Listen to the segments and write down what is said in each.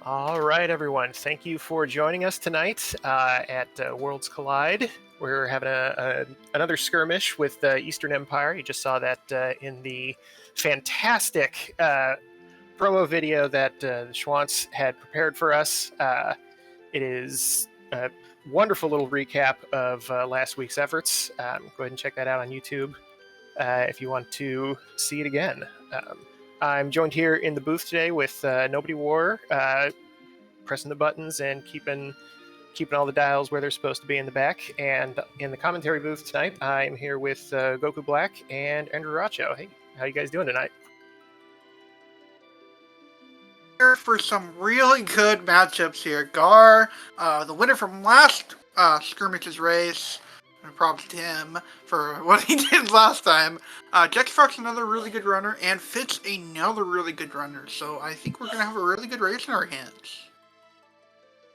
All right, everyone. Thank you for joining us tonight at Worlds Collide. We're having another skirmish with the Eastern Empire. You just saw that in the fantastic promo video that Schwantz had prepared for us. It is a wonderful little recap of last week's efforts. Go ahead and check that out on YouTube if you want to see it again. I'm joined here in the booth today with Nobody War, pressing the buttons and keeping all the dials where they're supposed to be in the back. And in the commentary booth tonight, I'm here with Goku Black and Andrew Racho. Hey, how you guys doing tonight? Here for some really good matchups here. Gar, the winner from last Skirmish's race. Props to him for what he did last time. Jexfrock's another really good runner, and Fitz another really good runner. So I think we're going to have a really good race in our hands.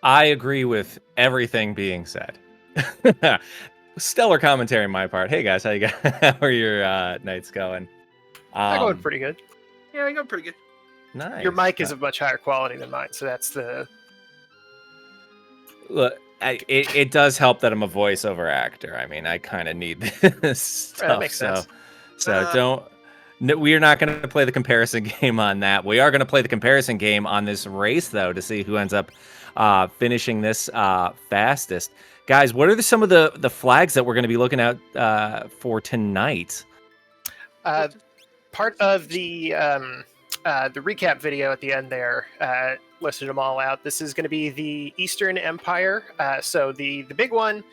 I agree with everything being said. Stellar commentary on my part. Hey guys, how are your nights going? I'm going pretty good. Yeah, I go pretty good. Nice. Your mic is of much higher quality than mine, so that's the... Look, it does help that I'm a voiceover actor. I mean, I kind of need this stuff. That makes sense. So we are not going to play the comparison game on that. We are going to play the comparison game on this race, though, to see who ends up finishing this fastest. Guys, what are some of the flags that we're going to be looking at for tonight? Part of the recap video at the end there listed them all out. This is going to be the Eastern Empire. So the big one,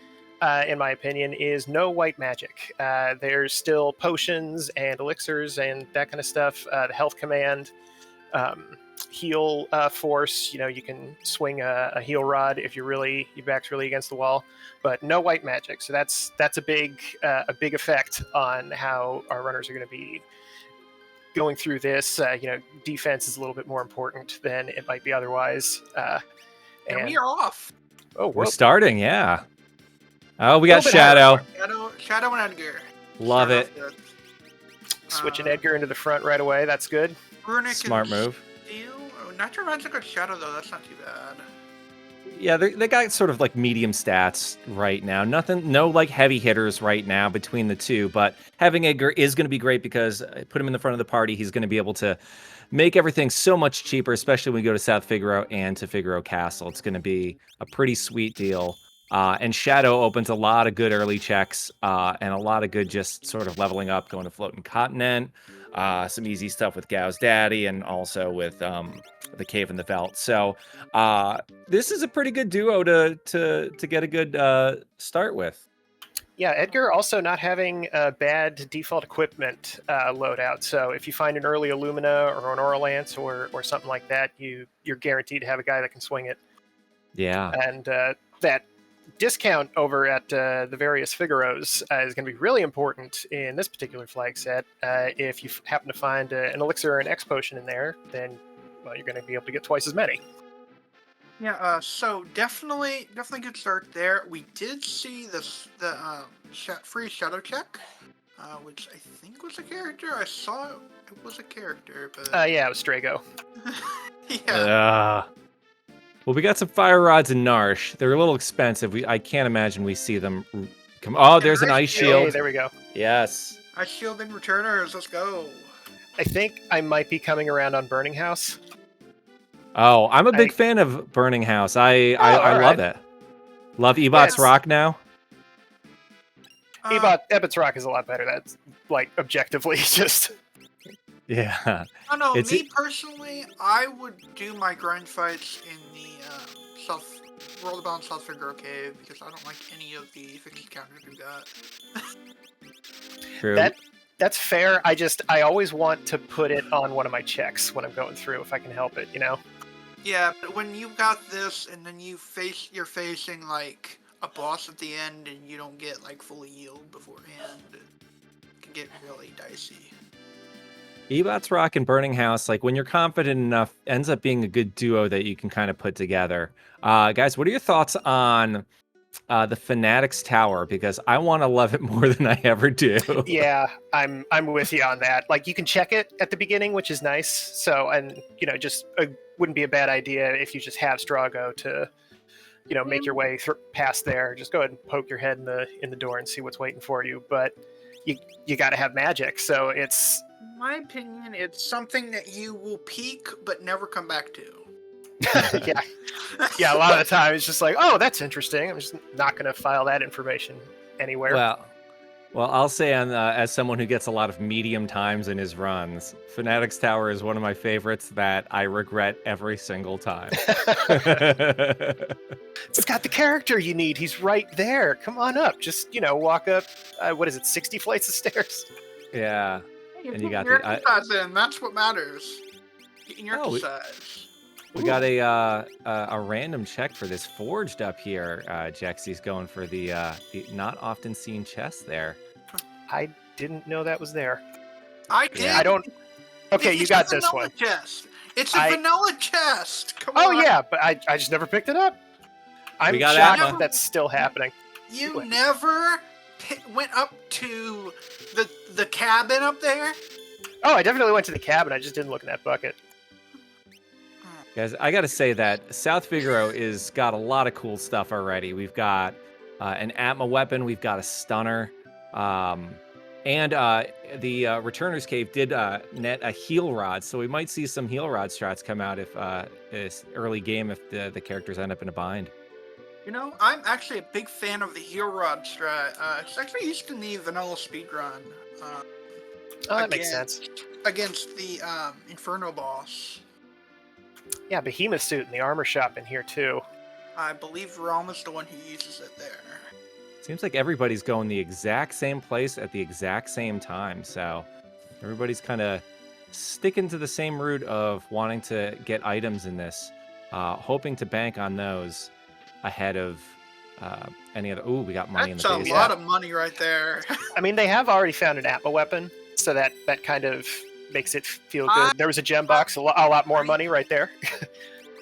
in my opinion, is no white magic. There's still potions and elixirs and that kind of stuff. The health command, heal force. You know, you can swing a heal rod if your back's really against the wall, but no white magic. So that's a big effect on how our runners are going to be going through this. Defense is a little bit more important than it might be otherwise. And we are off. Oh, we're starting, yeah. Oh, we got Shadow. Shadow and Edgar. Love it. Switching Edgar into the front right away. That's good. Smart move. Natural Magic got Shadow, though. That's not too bad. Yeah, they got sort of like medium stats right now. No like heavy hitters right now between the two, but having Edgar is going to be great because put him in the front of the party. He's going to be able to make everything so much cheaper, especially when we go to South Figaro and to Figaro Castle. It's going to be a pretty sweet deal. And Shadow opens a lot of good early checks and a lot of good just sort of leveling up, going to Floating Continent, some easy stuff with Gao's Daddy, and also with the Cave in the Veldt. So this is a pretty good duo to get a good start with. Yeah, Edgar also not having a bad default equipment loadout. So if you find an early Illumina or an Aura Lance or something like that, you're guaranteed to have a guy that can swing it. Yeah. And that discount over at the various Figaros is going to be really important in this particular flag set. If you happen to find an elixir or an X potion in there, then you're going to be able to get twice as many. Yeah, so definitely good start there. We did see the free shadow check, which I think was a character. I saw it was a character, but yeah, it was Strago. Yeah. Well, we got some fire rods in Narsh. They're a little expensive. I can't imagine we see them come. Oh, there's an ice shield. Hey, there we go. Yes. Ice shield and returners. Let's go. I think I might be coming around on Burning House. Oh, I'm a big fan of Burning House. I love it. Love Ebot's Rock now. Ebot's Rock is a lot better. That's like objectively just. Yeah. I don't know. Me personally, I would do my grind fights in the World-bound South Figaro Cave because I don't like any of the fixed counters we got. True. That's fair. I always want to put it on one of my checks when I'm going through if I can help it, you know? Yeah, but when you got this and then you're facing like a boss at the end and you don't get like fully healed beforehand, it can get really dicey. Ebot's Rock and Burning House, like when you're confident enough, ends up being a good duo that you can kind of put together. Guys, what are your thoughts on The Fanatics Tower, because I want to love it more than I ever do. Yeah, I'm with you on that. Like, you can check it at the beginning, which is nice. So, and just wouldn't be a bad idea if you just have Strago to make your way past there. Just go ahead and poke your head in the door and see what's waiting for you. But you got to have magic, so it's. In my opinion, it's something that you will peek but never come back to. Yeah, a lot of the time it's just like, oh, that's interesting. I'm just not going to file that information anywhere. Well, I'll say, as someone who gets a lot of medium times in his runs, Fanatics Tower is one of my favorites that I regret every single time. It's got the character you need. He's right there. Come on up. Just, walk up, 60 flights of stairs? Yeah. Hey, And you got your exercise in. That's what matters. Getting your exercise. We got a random check for this forged up here. Jexy's going for the not often seen chest there. I didn't know that was there. I did. I don't. Okay, you got this one. Chest. It's a vanilla chest. Come on. Oh yeah, but I just never picked it up. I'm shocked that's still happening. You never went up to the cabin up there? Oh, I definitely went to the cabin. I just didn't look in that bucket. Guys, I got to say that South Figaro is got a lot of cool stuff already. We've got an Atma weapon. We've got a stunner. And the Returner's Cave did net a heal rod, so we might see some heal rod strats come out if this early game if the characters end up in a bind. I'm actually a big fan of the heal rod strat. It's actually used in the vanilla speedrun. That makes sense. Against the Inferno boss. Yeah, Behemoth suit in the armor shop in here too. I believe Realm is the one who uses it there. Seems like everybody's going the exact same place at the exact same time, so everybody's kind of sticking to the same route of wanting to get items in this, hoping to bank on those ahead of any other. Ooh, we got money in the base. That's a lot of money right there. I mean, they have already found an Atma weapon, so that kind of makes it feel good. There was a gem box, a lot more money right there.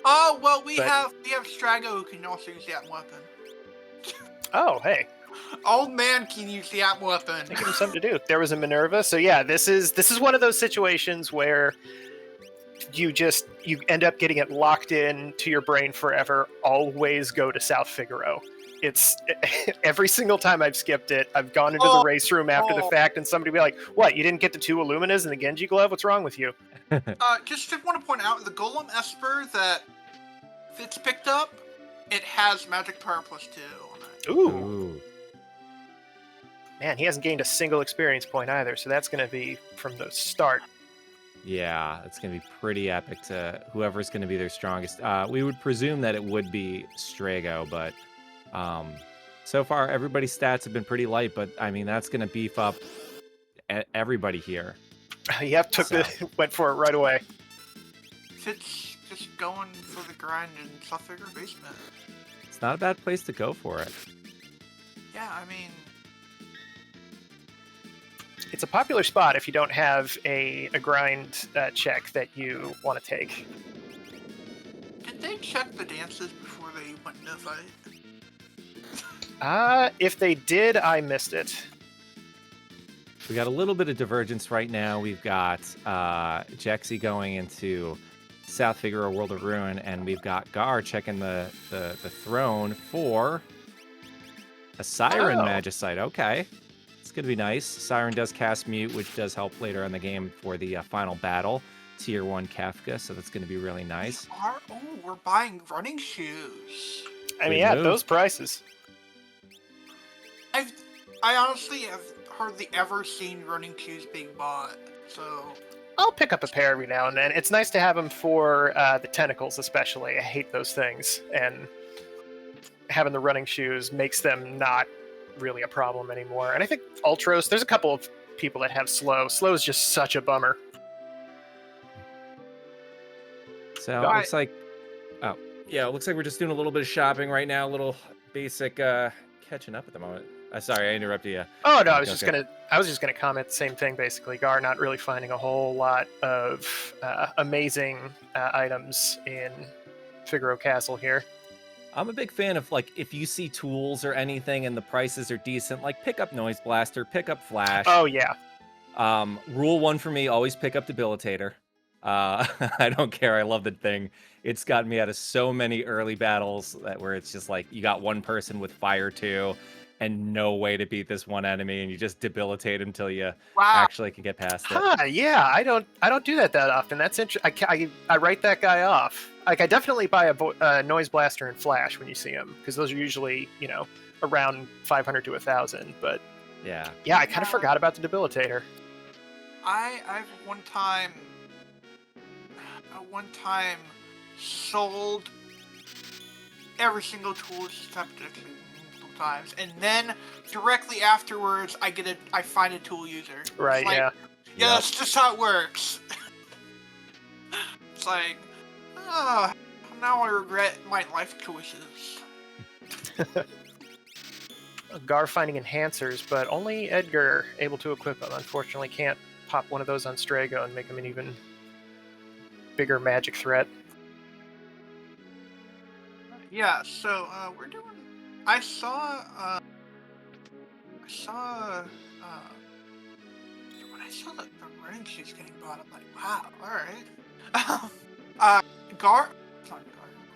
Oh well, we have Strago who can also use the Atma weapon. Oh hey, old man can use the Atma weapon. Give him something to do. There was a Minerva, so yeah, this is one of those situations where you end up getting it locked in to your brain forever. Always go to South Figaro. It's every single time I've skipped it, I've gone into the race room after the fact, and somebody be like, "What? You didn't get the 2 Illuminas and the Genji glove? What's wrong with you?" Just want to point out the Golem Esper that Fitz picked up, it has MagPwr+2 on it. Ooh. Man, he hasn't gained a single experience point either, so that's going to be from the start. Yeah, it's going to be pretty epic to whoever's going to be their strongest. We would presume that it would be Strago, but so far everybody's stats have been pretty light, but I mean, that's going to beef up everybody here. Yep, went for it right away. Fitz just going for the grind in South Figaro basement. It's not a bad place to go for it. Yeah, I mean, it's a popular spot if you don't have a grind check that you want to take. Did they check the dances before they went into the fight? If they did, I missed it. We got a little bit of divergence right now. We've got Jexy going into South Figaro World of Ruin, and we've got Gar checking the throne for a Siren Magicite. Okay. It's going to be nice. Siren does cast Mute, which does help later in the game for the final battle. Tier 1 Kefka, so that's going to be really nice. We're buying running shoes. I mean, those prices. I honestly have hardly ever seen running shoes being bought, so... I'll pick up a pair every now and then. It's nice to have them for the tentacles, especially. I hate those things, and having the running shoes makes them not really a problem anymore. And I think Ultros, there's a couple of people that have Slow. Slow is just such a bummer. So it looks like... Oh, yeah, it looks like we're just doing a little bit of shopping right now, a little basic catching up at the moment. Sorry, I interrupted you. Oh no, I was just gonna comment the same thing. Basically, Gar not really finding a whole lot of amazing items in Figaro Castle here. I'm a big fan of, like, if you see tools or anything and the prices are decent, like, pick up Noise Blaster, pick up Flash. Oh, yeah. Rule 1 for me, always pick up Debilitator. I don't care. I love the thing. It's gotten me out of so many early battles where it's just like you got one person with Fire 2 and no way to beat this one enemy, and you just debilitate until you actually can get past it. Huh, yeah, I don't do that often. That's interesting. I write that guy off. Like, I definitely buy a Noise Blaster and Flash when you see them, because those are usually, around 500 to 1,000. But yeah, I kind of forgot about the Debilitator. I've one time sold every single tool except multiple times, and then directly afterwards I find a tool user. Right, like, yeah. Yeah, that's just how it works. It's like, now I regret my life choices. Gar finding enhancers, but only Edgar able to equip them. Unfortunately, can't pop one of those on Strago and make him an even bigger magic threat. Yeah, so we're doing. I saw when I saw the ring she's getting bought, I'm like, wow, all right.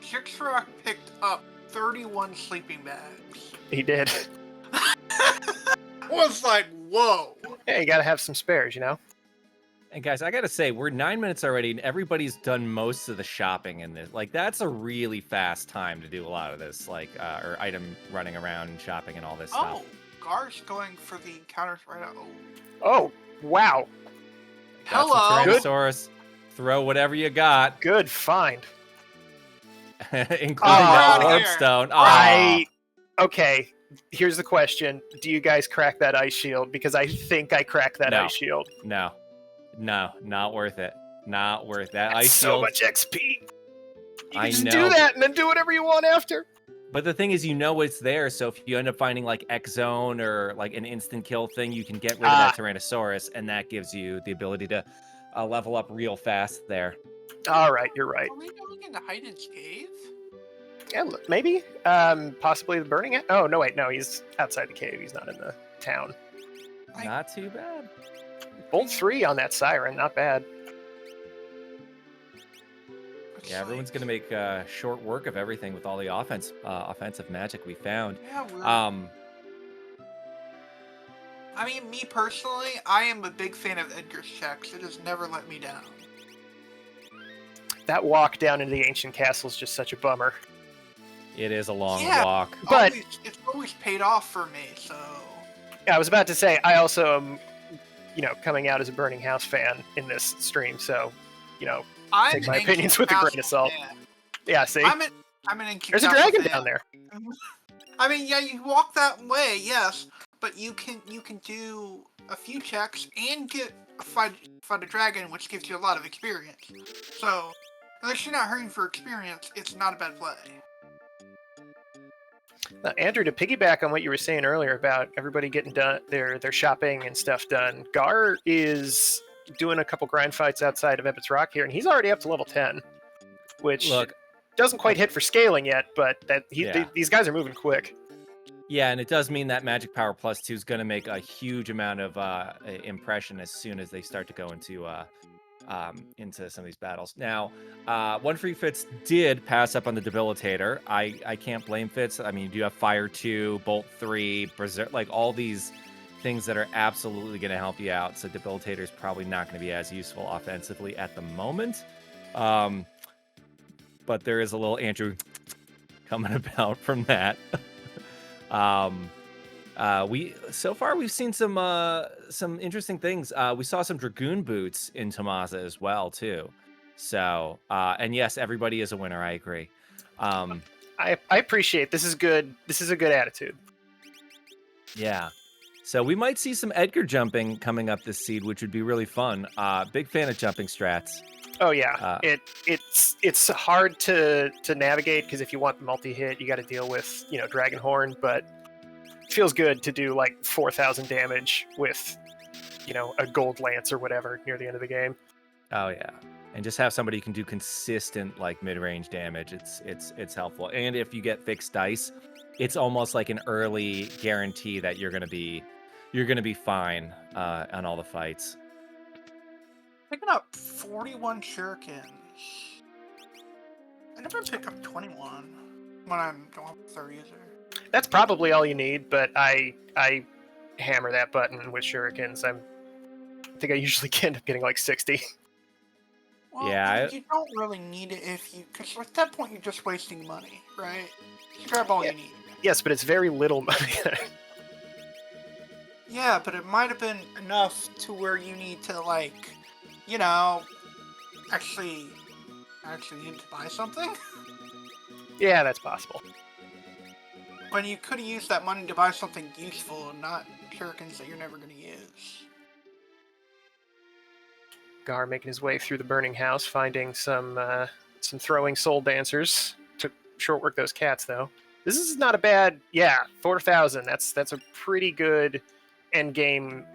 Jixrock picked up 31 sleeping bags. He did. Was like, whoa. Yeah, you gotta have some spares, And guys, I gotta say, we're 9 minutes already, and everybody's done most of the shopping in this. Like, that's a really fast time to do a lot of this, like, or item running around and shopping and all this stuff. Oh, Gar's going for the encounters right now. Oh, wow. Got Hello. some Tyrannosaurus. Throw whatever you got, Good find. including that here. Orb Stone. Okay, here's the question. Do you guys crack that ice shield? Because I think I cracked that No. ice shield. No, not worth it. Not worth that. That's Ice so shield. much XP. You I can just know. do that and then do whatever you want after. But the thing is, it's there. So if you end up finding like X Zone or like an instant kill thing, you can get rid of that Tyrannosaurus, and that gives you the ability to level up real fast there. All right, you're right. Are we going into Hyden's cave? Yeah, maybe. Possibly the burning. Oh no, wait, no, he's outside the cave. He's not in the town. Not too bad. Bolt 3 on that siren, not bad. Yeah, everyone's gonna make short work of everything with all the offensive magic we found. Yeah, I mean, me personally, I am a big fan of Edgar's checks. It has never let me down. That walk down into the ancient castle is just such a bummer. It is a long Yeah. walk. But it's always paid off for me, so... I was about to say, I also am, coming out as a Burning House fan in this stream, so, take my opinions with a grain of salt. Fan. Yeah, see? I'm an Ancient There's a Castle dragon fan. down there. I mean, yeah, you walk that way, yes, but you can do a few checks and fight a dragon, which gives you a lot of experience. So, unless you're not hurting for experience, it's not a bad play. Now, Andrew, to piggyback on what you were saying earlier about everybody getting done their shopping and stuff done, Gar is doing a couple grind fights outside of Ebbets Rock here, and he's already up to level 10, which doesn't quite hit for scaling yet, but these guys are moving quick. Yeah, and it does mean that MagPwr+2 is going to make a huge amount of impression as soon as they start to go into some of these battles. Now, One Free Fitz did pass up on the Debilitator. I can't blame Fitz. I mean, you do have Fire 2, Bolt 3, Berserk, like all these things that are absolutely going to help you out. So Debilitator is probably not going to be as useful offensively at the moment. But there is a little Andrew coming about from that. We've seen some interesting things. We saw some Dragoon boots in Tomasa as well too. So and yes, everybody is a winner. I agree. I appreciate this is good. This is a good attitude. Yeah. So we might see some Edgar jumping coming up this seed, which would be really fun. Big fan of jumping strats. Oh yeah, it's hard to navigate because if you want the multi-hit, you got to deal with Dragonhorn, but it feels good to do like 4,000 damage with a gold lance or whatever near the end of the game. Oh yeah. and just have somebody who can do consistent like mid-range damage. It's helpful. And if you get fixed dice, it's almost like an early guarantee that you're gonna be fine on all the fights. Picking up 41 shurikens. I never pick up 21 when I'm going with our user. That's probably all you need, but I hammer that button with shurikens. I think I usually end up getting like 60. Well, Yeah, you don't really need it because at that point you're just wasting money, right? You grab all you need. Yes, but it's very little money. Yeah, but it might have been enough to where you need to, like, you know, actually need to buy something. Yeah, that's possible. When you could have used that money to buy something useful and not shurikens that you're never going to use. Gar making his way through the burning house, finding some throwing soul dancers. Took short work those cats though. This is not a bad 4,000. That's a pretty good end game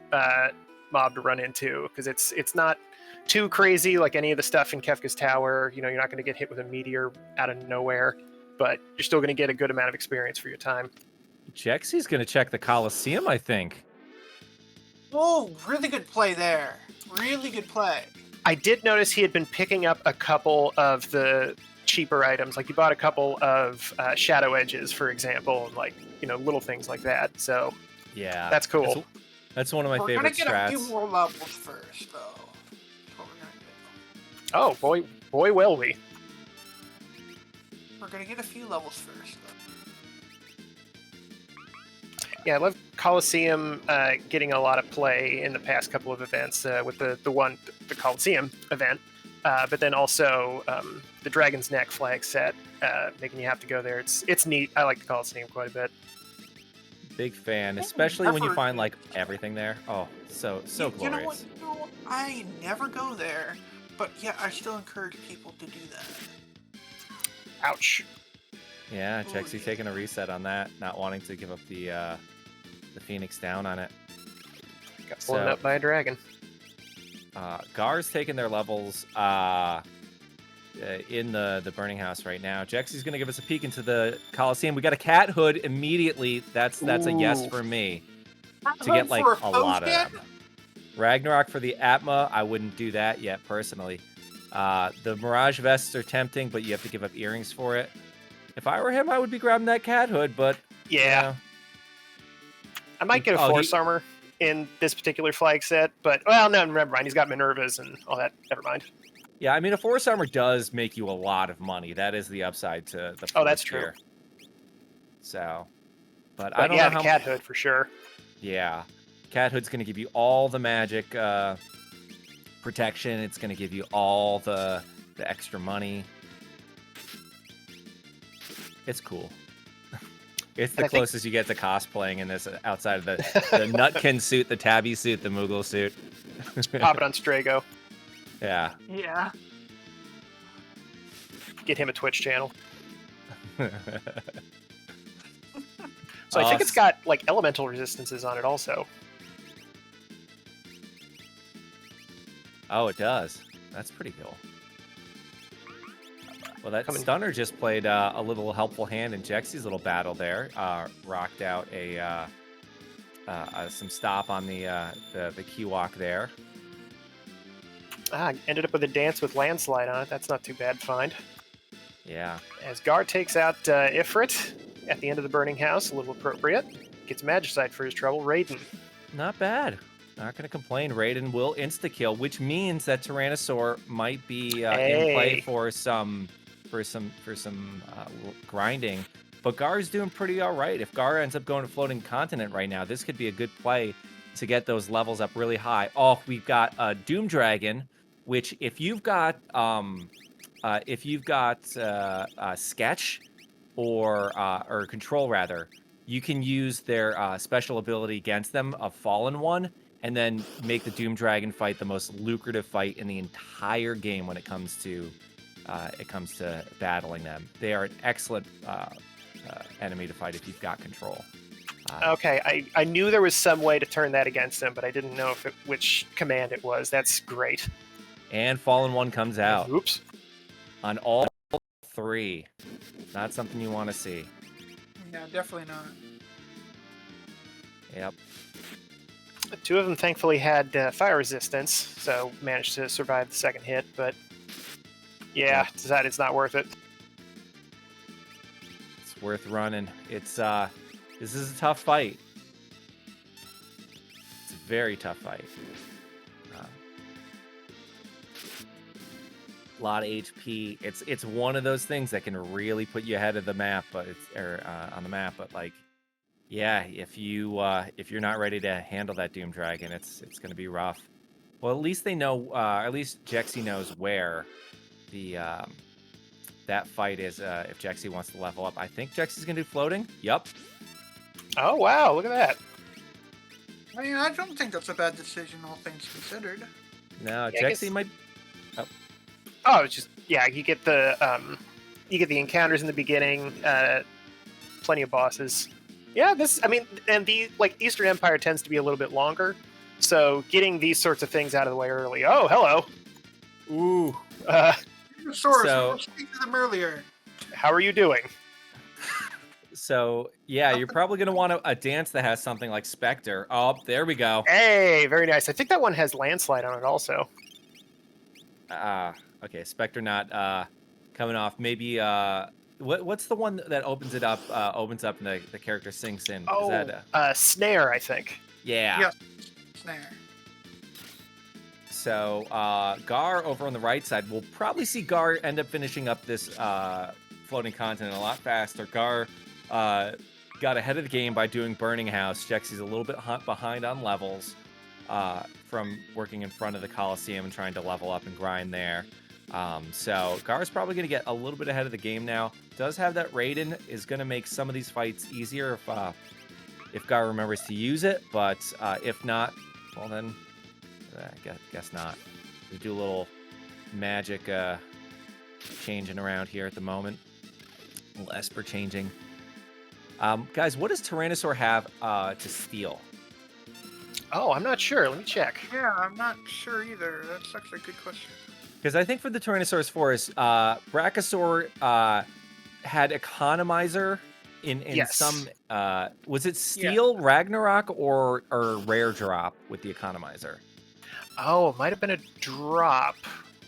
mob to run into because it's not too crazy like any of the stuff in Kefka's Tower. You know, you're not going to get hit with a meteor out of nowhere, but you're still going to get a good amount of experience for your time. Jexy's gonna check the Coliseum, I think. Oh, really good play there. Really good play. I did notice he had been picking up a couple of the cheaper items. Like he bought a couple of shadow edges, for example, and like, you know, little things like that. So Yeah, that's cool. That's one of my We're favorite gonna get strats. a few more levels first, though. That's what we're gonna do. Oh boy, will we? We're gonna get a few levels first, though. Yeah, I love Coliseum getting a lot of play in the past couple of events with the Coliseum event, but then also the Dragon's Neck flag set, making you have to go there. It's neat. I like the Coliseum quite a bit. Big fan, especially when you find like everything there. Oh, so glorious. You know what? I never go there, but yeah, I still encourage people to do that. Ouch. Yeah, Jexy taking a reset on that, not wanting to give up the Phoenix down on it. Got blown up by a dragon. Gar's taking their levels in the burning house right now. Jexy's going to give us a peek into the Coliseum. We got a cat hood immediately. That's a yes for me. To get like a lot of them. Ragnarok for the Atma, I wouldn't do that yet personally. The Mirage vests are tempting, but you have to give up earrings for it. If I were him, I would be grabbing that cat hood, but yeah. You know. I might get a force armor in this particular flag set, but well, no, never mind. He's got Minervas and all that. Never mind. Yeah, I mean, a force armor does make you a lot of money. That is the upside to the. Oh, that's true. So, but I don't know how. The cat hood for sure. Yeah, cat hood's going to give you all the magic protection. It's going to give you all the extra money. It's cool. It's the closest you get to cosplaying in this outside of the Nutkin suit, the Tabby suit, the Moogle suit. Pop it on Strago. Yeah. Yeah. Get him a Twitch channel. So I think it's got like elemental resistances on it also. Oh, it does. That's pretty cool. Well, that Stunner just played a little helpful hand in Jexy's little battle there. Rocked out some stop on the key walk there. Ended up with a dance with landslide on it. That's not too bad find. Yeah. As Gar takes out Ifrit at the end of the burning house, a little appropriate. Gets Magicite for his trouble. Raiden. Not bad. Not going to complain. Raiden will insta-kill, which means that Tyrannosaur might be in play for some grinding. But Gar's doing pretty all right. If Gar ends up going to Floating Continent right now, this could be a good play to get those levels up really high. Oh, we've got Doom Dragon, which if you've got Sketch or Control rather, you can use their special ability against them, a Fallen One, and then make the Doom Dragon fight the most lucrative fight in the entire game when it comes to battling them. They are an excellent enemy to fight if you've got control. Okay, I knew there was some way to turn that against them, but I didn't know which command it was. That's great. And Fallen One comes out. Oops. On all 3. Not something you want to see. Yeah, definitely not. Yep. 2 of them thankfully had fire resistance, so managed to survive the second hit, but yeah, decided it's not worth it. It's worth running. It's this is a tough fight. It's a very tough fight. A lot of HP. It's one of those things that can really put you ahead of the map, but on the map. But like, yeah, if you're not ready to handle that Doom Dragon, it's going to be rough. Well, at least they know. At least Jexy knows where the that fight is. If Jexy wants to level up, I think Jexy's going to do floating. Yep. Oh wow! Look at that. I mean, I don't think that's a bad decision, all things considered. No, Yeah, Jexy might. Oh, it's just you get the encounters in the beginning, plenty of bosses. Yeah, and the Eastern Empire tends to be a little bit longer, so getting these sorts of things out of the way early. Oh, hello. Ooh. So, we'll speak to them earlier. How are you doing? So yeah, you're probably gonna want a dance that has something like Spectre. Oh, there we go. Hey, very nice. I think that one has landslide on it also. Okay, Spectre not coming off. Maybe what's the one that opens it up? Opens up and the character sinks in. Oh, is that snare, I think. Yeah. Yes, snare. So Gar over on the right side, we'll probably see Gar end up finishing up this floating continent a lot faster. Gar got ahead of the game by doing Burning House. Jexy's a little bit behind on levels from working in front of the Coliseum and trying to level up and grind there. So Gar's probably going to get a little bit ahead of the game now. Does have that Raiden, is going to make some of these fights easier if Gar remembers to use it, but if not, well then, I guess not. We do a little magic changing around here at the moment. A little Esper changing. Guys, what does Tyrannosaur have to steal? Oh, I'm not sure. Let me check. Yeah, I'm not sure either. That's actually a good question. Because I think for the Tyrannosaurus Forest, Brachiosaur had Economizer in Yes. some. Was it Steel, Ragnarok, or Rare Drop with the Economizer? Oh, it might have been a drop.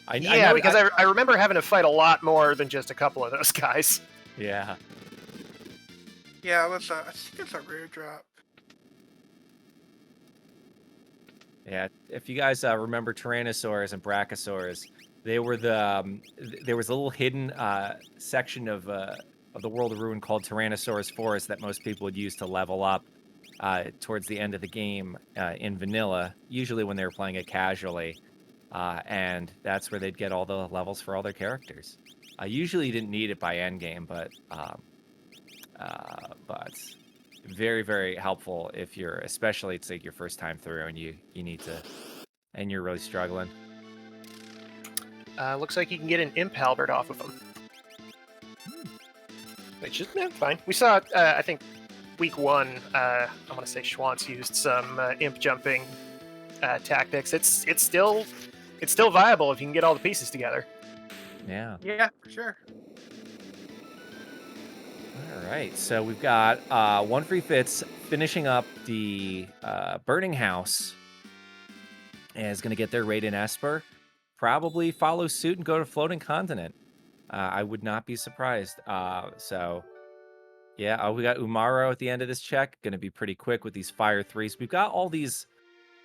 I know because I remember having to fight a lot more than just a couple of those guys. Yeah. Yeah, it was. I think it's a rare drop. Yeah, if you guys remember Tyrannosaurs and Brachiosaurs, they were there was a little hidden section of the World of Ruin called Tyrannosaurus Forest that most people would use to level up towards the end of the game in vanilla, usually when they were playing it casually, and that's where they'd get all the levels for all their characters. Usually you didn't need it by endgame, but very, very helpful if especially it's like your first time through and you need to, and you're really struggling. Looks like you can get an imp halberd off of them. Which is fine. We saw, I think, week 1, I want to say Schwantz used some imp jumping tactics. It's still viable if you can get all the pieces together. Yeah. Yeah, for sure. All right, so we've got One Free Fits finishing up the Burning House and is going to get their raid in Esper. Probably follow suit and go to Floating Continent. I would not be surprised. So, yeah, we got Umaro at the end of this check. Going to be pretty quick with these Fire 3s. We've got all these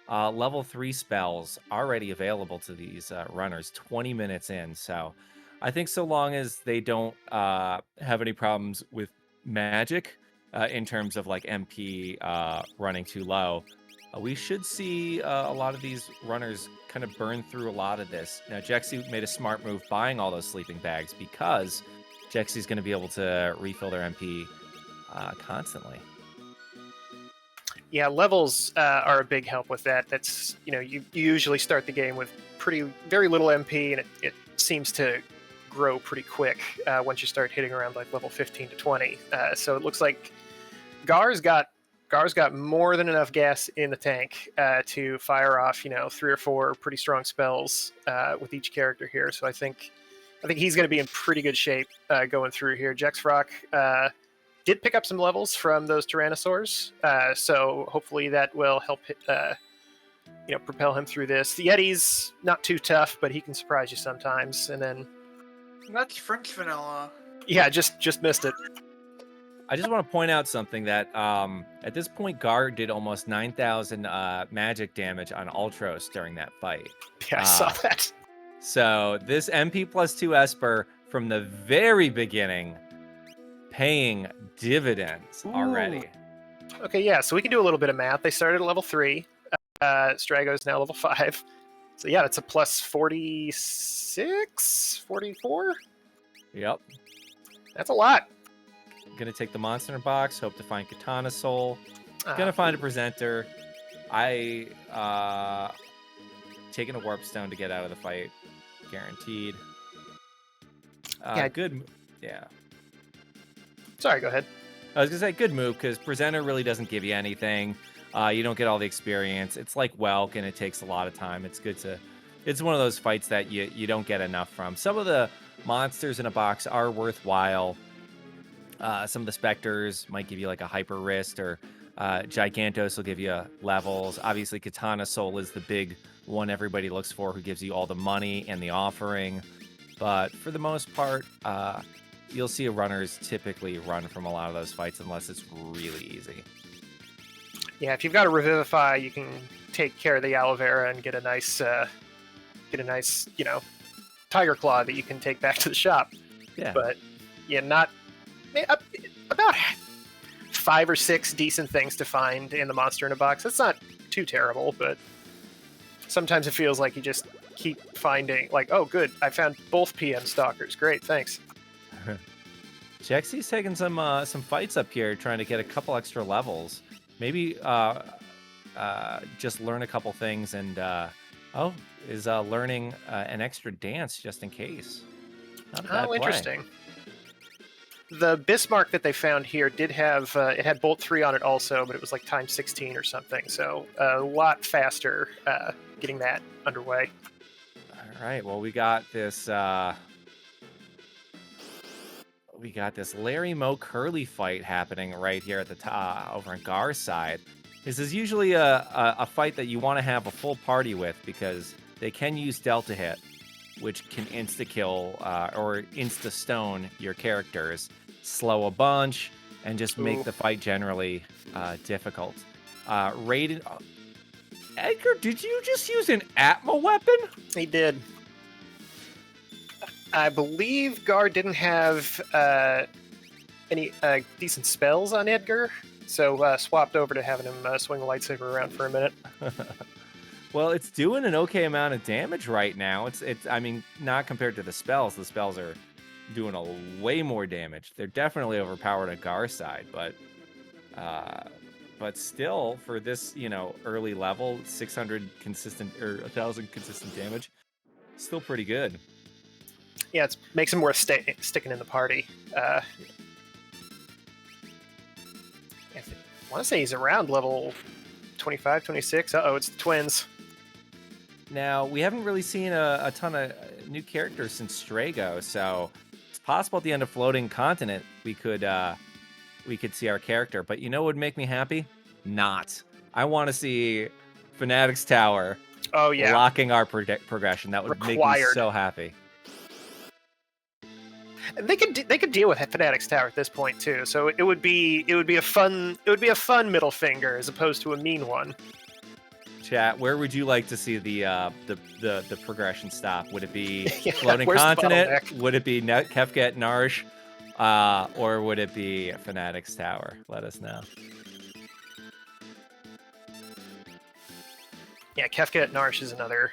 level 3 spells already available to these runners 20 minutes in. So, I think so long as they don't have any problems with magic in terms of like MP running too low, we should see a lot of these runners kind of burn through a lot of this. Now, Jexy made a smart move buying all those sleeping bags because Jexy's going to be able to refill their MP constantly. Yeah, levels are a big help with that. That's, you usually start the game with very little MP, and it seems to grow pretty quick once you start hitting around like level 15 to 20. So it looks like Gar's got Gar's got more than enough gas in the tank to fire off, 3 or 4 pretty strong spells with each character here. So I think he's going to be in pretty good shape going through here. Jexrock did pick up some levels from those Tyrannosaurs, so hopefully that will help propel him through this. The Yeti's not too tough, but he can surprise you sometimes. And then That's French vanilla. yeah, just missed it. I just want to point out something that at this point, Gar did almost 9,000 magic damage on Ultros during that fight. Yeah, I saw that. So this MP+2 Esper from the very beginning paying dividends already. Okay, yeah, so we can do a little bit of math. They started at level 3. Strago's now level 5. So yeah, that's a plus 46, 44? Yep. That's a lot. Gonna take the monster box, hope to find Katana Soul. Gonna find a presenter. Taking a warp stone to get out of the fight. Guaranteed. Yeah. Good. Yeah. Sorry, go ahead. I was gonna say good move because presenter really doesn't give you anything. You don't get all the experience. It's like Welk, and it takes a lot of time. It's good to. It's one of those fights that you don't get enough from. Some of the monsters in a box are worthwhile. Some of the specters might give you like a hyper wrist, or Gigantos will give you levels. Obviously, Katana Soul is the big one everybody looks for, who gives you all the money and the offering. But for the most part, you'll see runners typically run from a lot of those fights unless it's really easy. Yeah, if you've got a Revivify, you can take care of the aloe vera and get a nice, Tiger Claw that you can take back to the shop. Yeah. But yeah, not about 5 or 6 decent things to find in the monster in a box. That's not too terrible, but sometimes it feels like you just keep finding, like, oh, good, I found both PM Stalkers. Great, thanks. Jexy's taking some fights up here, trying to get a couple extra levels. Maybe just learn a couple things, and learning an extra dance just in case. Not a bad play. Interesting. The Bismarck that they found here did have it had Bolt 3 on it also, but it was like times 16 or something, so a lot faster getting that underway. All right, well, we got this Larry Moe Curly fight happening right here at the top over on Gar's side. This is usually a fight that you want to have a full party with, because they can use Delta Hit, which can insta-kill or insta-stone your characters, slow a bunch, and just make the fight generally difficult. Raiden... Edgar, did you just use an Atma weapon? He did. I believe Gar didn't have any decent spells on Edgar, so swapped over to having him swing the lightsaber around for a minute. Well, it's doing an okay amount of damage right now. It's I mean, not compared to the spells. The spells are doing a way more damage. They're definitely overpowered at Gar's side, but still, for this, early level, 600 consistent or 1,000 consistent damage, still pretty good. Yeah, it makes him worth sticking in the party. I want to say he's around level 25, 26. Uh-oh, it's the twins. Now, we haven't really seen a ton of new characters since Strago, so it's possible at the end of Floating Continent we could see our character. But you know what would make me happy? Not. I want to see Fanatics Tower locking our progression. That would make me so happy. They could deal with Fanatics Tower at this point too, so it would be a fun middle finger as opposed to a mean one. Chat, where would you like to see the progression stop? Would it be Yeah, Floating where's the Continent? bottleneck? Would it be Kefka Narsh? Or would it be Fanatics Tower? Let us know. Yeah, Kefka at Narsh is another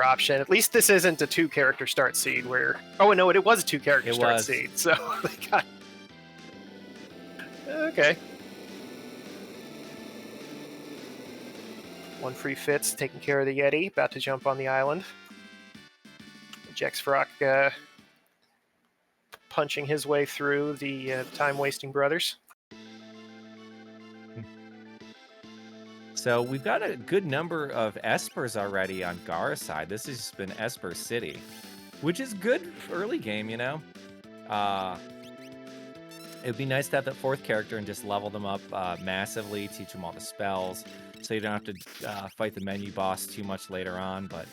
option. At least this isn't a 2-character start seed where... Oh, no, it was a 2-character start seed, so they got... Okay. One free Fitz taking care of the Yeti, about to jump on the island. Jexrock punching his way through the time-wasting brothers. So we've got a good number of Espers already on Gar's side. This has just been Esper City, which is good early game, you know? It would be nice to have that fourth character and just level them up massively, teach them all the spells, so you don't have to fight the menu boss too much later on, but...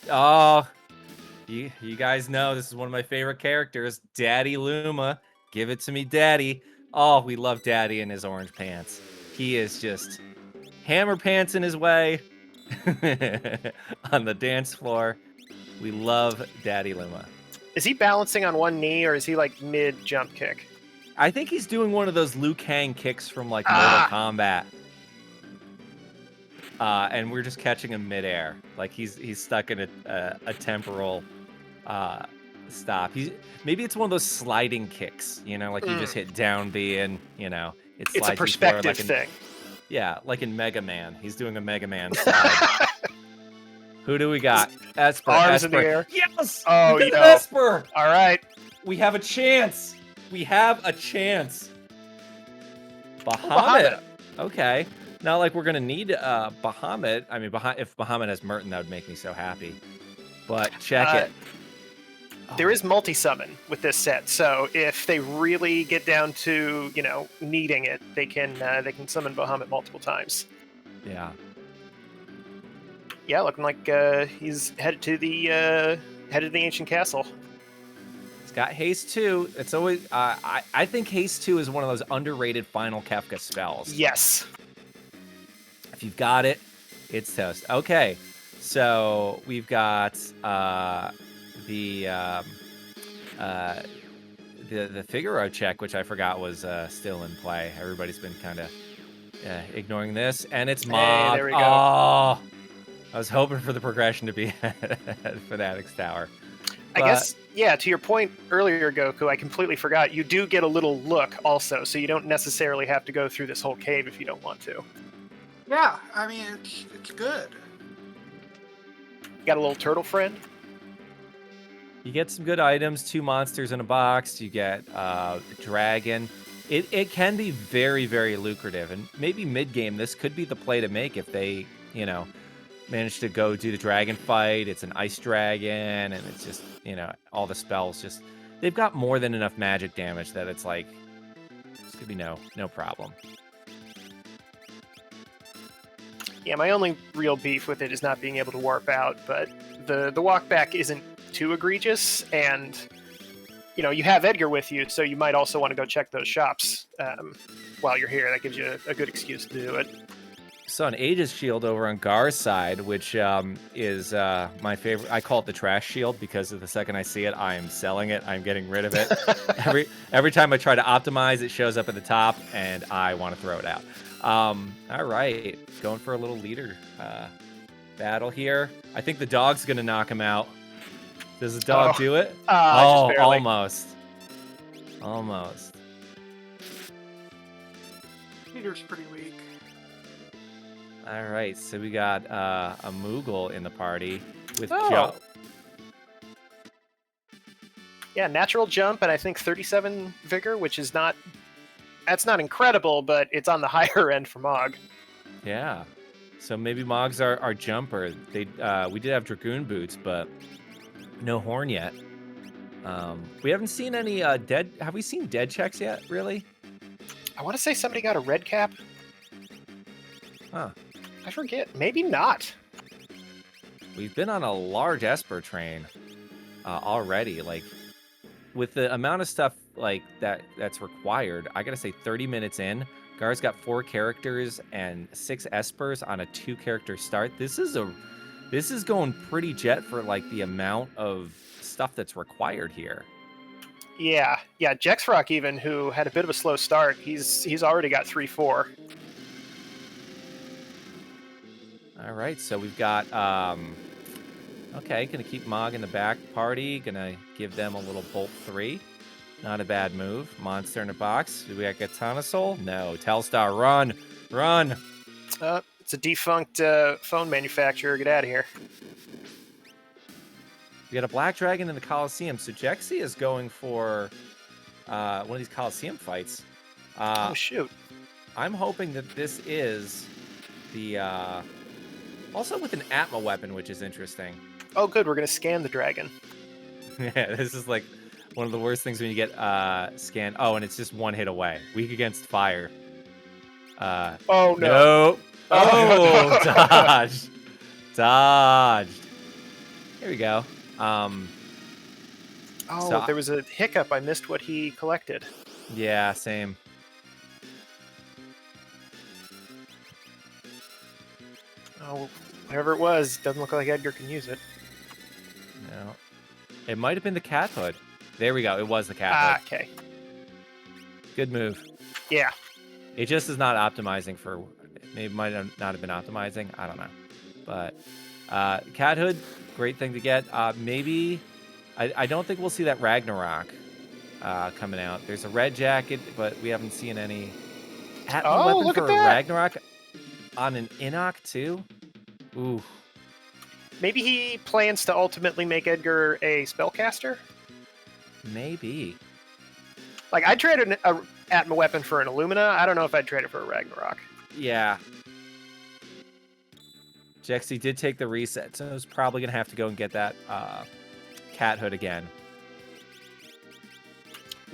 oh, you guys know this is one of my favorite characters, Daddy Luma. Give it to me, Daddy. Oh, we love Daddy in his orange pants. He is just hammer pants in his way on the dance floor. We love Daddy Luma. Is he balancing on one knee, or is he like mid jump kick? I think he's doing one of those Liu Kang kicks from like Mortal Kombat. And we're just catching him midair. Like he's stuck in a temporal stop. Maybe it's one of those sliding kicks, you know, like you just hit down B and, you know, it slides It's a perspective thing. Yeah, like in Mega Man. He's doing a Mega Man slide. Who do we got? Esper. Arms Esper. in the air. Yes! Oh, we got no. Esper! All right. We have a chance. We have a chance. Bahamut. Bahamut. Okay. Not like we're going to need Bahamut. I mean, if Bahamut has Merton, that would make me so happy. But check it. There is multi-summon with this set, so if they really get down to, you know, needing it, they can summon Bahamut multiple times. Yeah. Yeah, looking like he's headed to the ancient castle. It's got haste 2. It's always I think haste 2 is one of those underrated final Kefka spells. Yes. If you've got it, it's toast. Okay, so we've got the Figaro check, which I forgot was still in play. Everybody's been kind of ignoring this, and it's Mog. Hey, there we go. Oh, I was hoping for the progression to be for the Addicts Tower. I guess, yeah, to your point earlier, Goku, I completely forgot. You do get a little look also, so you don't necessarily have to go through this whole cave if you don't want to. Yeah, I mean, it's good. You got a little turtle friend? You get some good items, 2 monsters in a box. You get a dragon. It can be very, very lucrative. And maybe mid-game, this could be the play to make if they, you know, manage to go do the dragon fight. It's an ice dragon, and it's just, you know, all the spells just... They've got more than enough magic damage that it's like, this could be no problem. Yeah, my only real beef with it is not being able to warp out, but the walk back isn't too egregious, and you know, you have Edgar with you, so you might also want to go check those shops while you're here. That gives you a good excuse to do it. So an Aegis shield over on Gar's side, which is my favorite. I call it the trash shield because the second I see it, I am selling it. I'm getting rid of it. every time I try to optimize, it shows up at the top, and I want to throw it out. All right, going for a little leader battle here. I think the dog's gonna knock him out. Does the dog do it? Just barely. Almost. Peter's pretty weak. All right, so we got a Moogle in the party with Oh. Yeah, natural jump, and I think 37 vigor, which is not... That's not incredible, but it's on the higher end for Mog. Yeah. So maybe Mog's our jumper. We did have Dragoon boots, but no horn yet. We haven't seen any dead... Have we seen dead checks yet, really? I want to say somebody got a red cap. Huh. I forget. Maybe not. We've been on a large Esper train already. Like, with the amount of stuff like that's required, I gotta say 30 minutes in, Gar's got 4 characters and 6 Espers on a 2-character start. This is going pretty jet for like the amount of stuff that's required here. Yeah. Jexrock even, who had a bit of a slow start, he's already got 3-4. All right, so we've got okay, gonna keep Mog in the back party, gonna give them a little Bolt 3. Not a bad move. Monster in a box. Do we got Katana Soul? No. Telstar, run! It's a defunct phone manufacturer. Get out of here. We got a Black Dragon in the Coliseum. So Jexy is going for one of these Coliseum fights. Oh, shoot. I'm hoping that this is the also with an Atma weapon, which is interesting. Oh, good. We're gonna scan the dragon. Yeah, this is like one of the worst things when you get scanned. Oh, and it's just one hit away. Weak against fire. Oh no! No. Oh, dodged. Dodged. Here we go. Oh, So- there was a hiccup. I missed what he collected. Yeah, same. Oh, whatever it was, doesn't look like Edgar can use it. No. It might have been the cat hood. There we go. It was the cat Ah, hood. okay. Good move. Yeah. It just is not optimizing for. It might not have been optimizing. I don't know. But cat hood, great thing to get. Maybe. I don't think we'll see that Ragnarok coming out. There's a red jacket, but we haven't seen any. Atma weapon look for at a that. Ragnarok on an Inok too. Ooh. Maybe he plans to ultimately make Edgar a spellcaster. Maybe. Like, I'd trade an Atma weapon for an Illumina. I don't know if I'd trade it for a Ragnarok. Yeah. Jexy did take the reset, so he's probably going to have to go and get that cat hood again.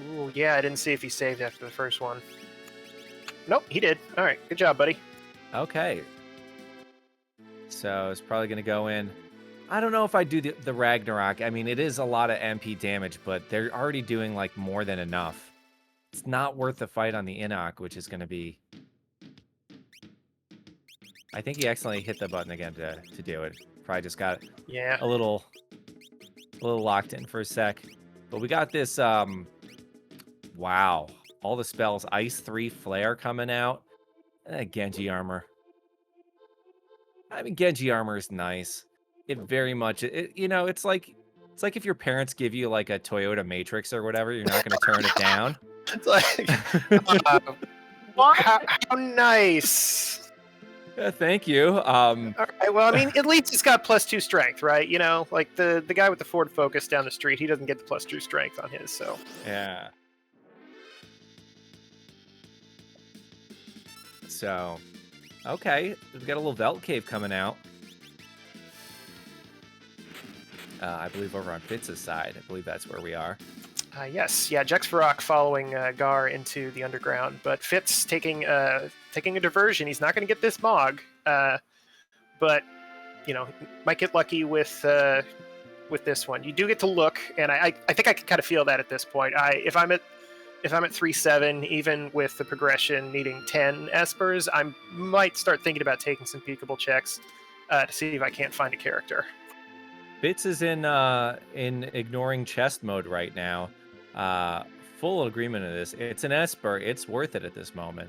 Ooh, yeah, I didn't see if he saved after the first one. Nope, he did. All right, good job, buddy. Okay. So it's probably going to go in. I don't know if I do the Ragnarok. I mean, it is a lot of MP damage, but they're already doing like more than enough. It's not worth the fight on the Inok, which is going to be... I think he accidentally hit the button again to do it. Probably just got Yeah. a little locked in for a sec. But we got this, wow. All the spells. Ice 3 Flare coming out. Genji armor. I mean, Genji armor is nice. It very much, it's like if your parents give you like a Toyota Matrix or whatever, you're not going to turn it down. It's like, how nice. Yeah, thank you. All right, well, I mean, at least it's got +2 strength, right? You know, like the guy with the Ford Focus down the street, he doesn't get the +2 strength on his, so. Yeah. So, okay, we've got a little Velt Cave coming out. I believe over on Fitz's side. I believe that's where we are. Yes, yeah, Jexvarok following Gar into the underground, but Fitz taking a diversion. He's not going to get this Mog, but might get lucky with this one. You do get to look, and I think I can kind of feel that at this point. If I'm at 3-7, even with the progression needing 10 Espers, I might start thinking about taking some peekable checks to see if I can't find a character. Fitz is in ignoring chest mode right now. Full agreement of this. It's an Esper. It's worth it at this moment.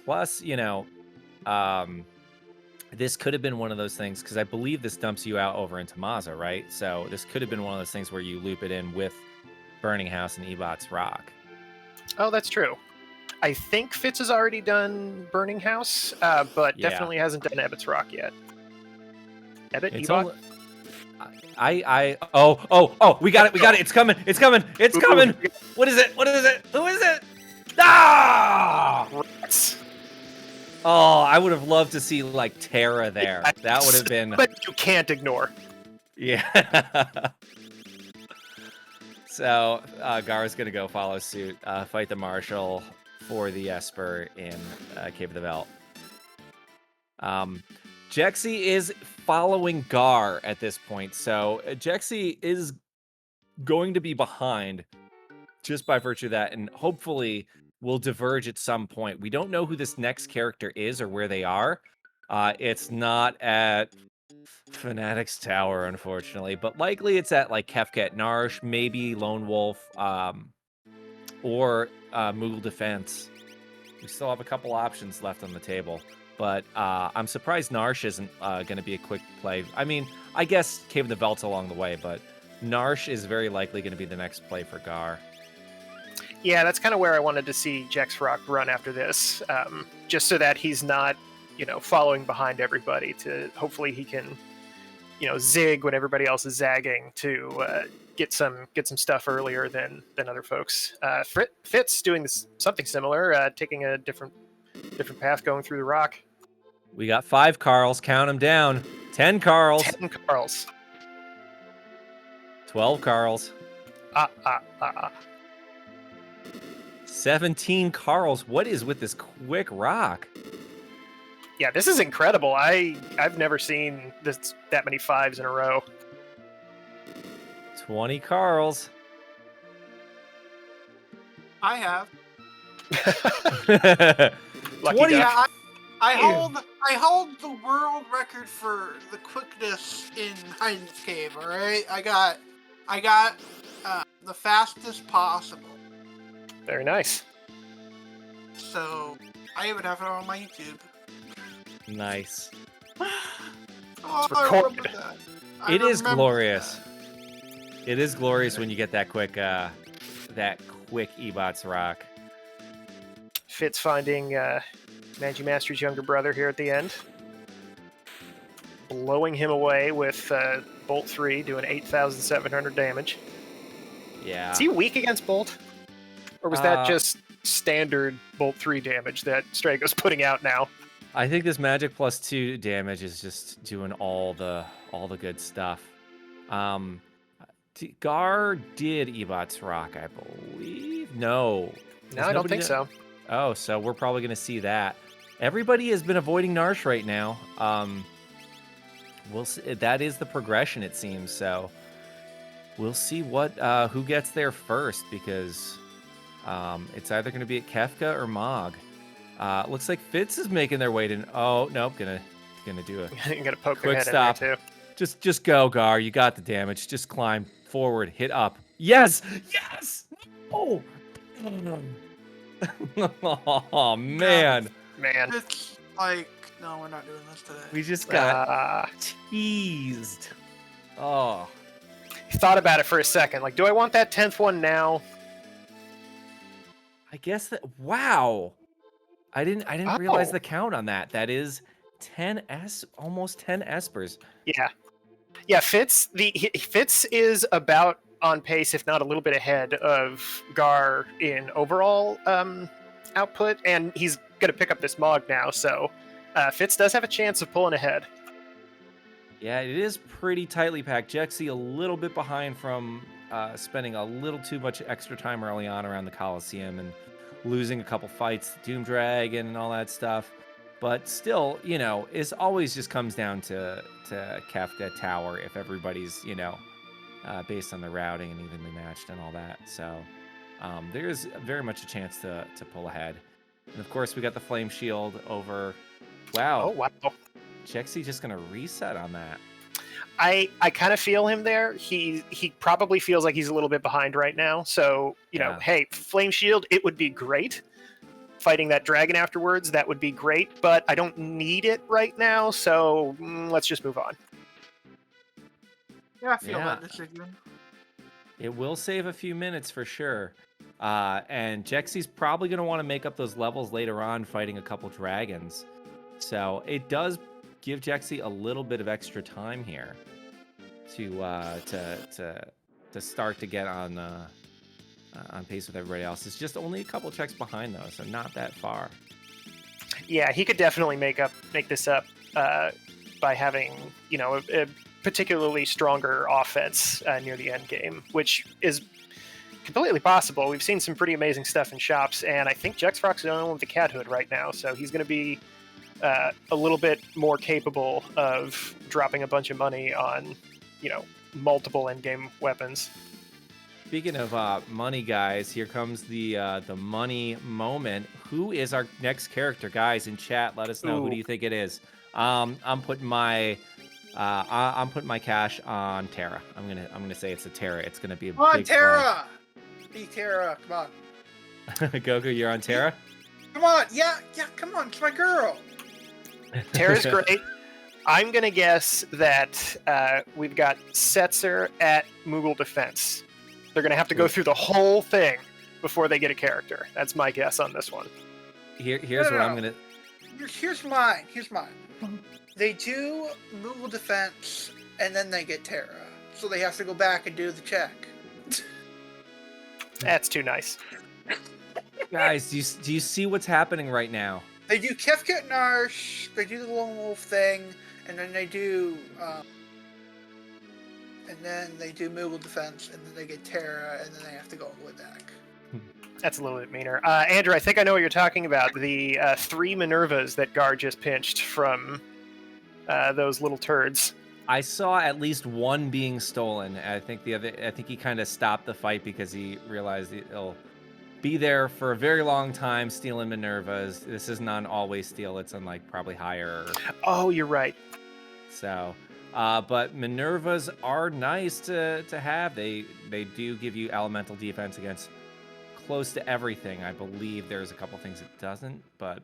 Plus, this could have been one of those things, because I believe this dumps you out over into Maza, right? So this could have been one of those things where you loop it in with Burning House and Ebot's Rock. Oh, that's true. I think Fitz has already done Burning House, but Yeah. definitely hasn't done Ebot's Rock yet. Ebot? It's Ebot? we got it. It's coming. What is it? Who is it? Ah! Rats. Oh, I would have loved to see like Terra there. That would have been. But you can't ignore. Yeah. So Gar's gonna go follow suit, fight the Marshal for the Esper in Cave of the Velt. Jexy is following Gar at this point, so Jexy is going to be behind just by virtue of that, and hopefully will diverge at some point. We don't know who this next character is or where they are. It's not at Fanatic's Tower, unfortunately, but likely it's at like Kefka at Narsh, maybe Lone Wolf, or Moogle Defense. We still have a couple options left on the table. But I'm surprised Narsh isn't going to be a quick play. I mean, I guess Cave of the Velt's along the way, but Narsh is very likely going to be the next play for Gar. Yeah, that's kind of where I wanted to see Jexvarok run after this, just so that he's not, following behind everybody. To hopefully he can zig when everybody else is zagging to get some stuff earlier than other folks. Fitz doing something similar, taking a different path, going through the rock. We got 5 Carls. Count them down. 10 Carls. 10 Carls. 12 Carls. 17 Carls. What is with this quick rock? Yeah, this is incredible. I've never seen that many 5s in a row. 20 Carls. I have. Lucky 20. duck. I hold the world record for the quickness in Heiden's Cave. All right, I got the fastest possible. Very nice. So I even have it on my YouTube. Nice. Oh, It's I recorded. remember that. It is remember glorious. that. It is glorious when you get that quick Ebots rock. Fitz finding Magi Master's younger brother here at the end. Blowing him away with Bolt 3, doing 8,700 damage. Yeah. Is he weak against Bolt? Or was that just standard Bolt 3 damage that Strago's putting out now? I think this MagPwr+2 damage is just doing all the good stuff. Gar did Ebots rock, I believe. No. No, I don't think so. Oh, so we're probably going to see that. Everybody has been avoiding Narsh right now. We'll see. That is the progression, it seems. So we'll see who gets there first, because it's either going to be at Kefka or Mog. Looks like Fitz is making their way to. Oh nope, gonna do a You're gonna poke quick their head stop. in there too. Just go, Gar. You got the damage. Just climb forward, hit up. Yes. Oh. Oh man. Man. It's like, no, we're not doing this today. We just got teased. Oh. Thought about it for a second. Like, do I want that 10th one now? I guess that. Wow. I didn't realize the count on that. That is 10 almost 10 Espers. Yeah. Fitz is about on pace, if not a little bit ahead of Gar in overall output, and he's going to pick up this Mog now. So Fitz does have a chance of pulling ahead. Yeah, it is pretty tightly packed. Jexy a little bit behind from spending a little too much extra time early on around the Coliseum and losing a couple fights, Doom Dragon and all that stuff. But still, it always just comes down to Kefka Tower if everybody's, based on the routing and evenly matched and all that. So there's very much a chance to pull ahead. And of course, we got the Flame Shield over. Wow. Oh, wow. Jexy just going to reset on that. I kind of feel him there. He probably feels like he's a little bit behind right now. So, hey, Flame Shield, it would be great. Fighting that dragon afterwards, that would be great, but I don't need it right now, so let's just move on. Yeah, I feel that decision. It will save a few minutes for sure. And Jexy's probably going to want to make up those levels later on fighting a couple dragons. So it does give Jexy a little bit of extra time here to start to get on pace with everybody else. It's just only a couple checks behind though, so not that far. Yeah, he could definitely make this up by having a particularly stronger offense near the end game, which is completely possible. We've seen some pretty amazing stuff in shops, and I think Jexfrock's the only one with the cat hood right now, so he's going to be a little bit more capable of dropping a bunch of money on, multiple endgame weapons. Speaking of money, guys, here comes the money moment. Who is our next character, guys? In chat, let us know. Who do you think it is? I'm putting my cash on Terra. I'm gonna say it's a Terra. It's gonna be a big Terra. Be Terra. Come on. Goku, you're on Terra. Come on, yeah. Come on, it's my girl. Terra's great. I'm gonna guess that we've got Setzer at Moogle Defense. They're gonna have to go through the whole thing before they get a character. That's my guess on this one. Here's what I'm gonna. Here's mine. They do Moogle Defense and then they get Terra. So they have to go back and do the check. That's too nice. Guys, do you see what's happening right now? They do Kefket Narsh, they do the Lone Wolf thing, and then they do Moogle Defense, and then they get Terra, and then they have to go with deck. That's a little bit meaner. Andrew, I think I know what you're talking about. The 3 Minervas that Gar just pinched from those little turds. I saw at least one being stolen. I think he kind of stopped the fight because he realized he'll be there for a very long time stealing Minervas. This is not an always steal. It's on like probably higher. Oh, you're right. So, but Minervas are nice to have. They do give you elemental defense against close to everything. I believe there's a couple things it doesn't, but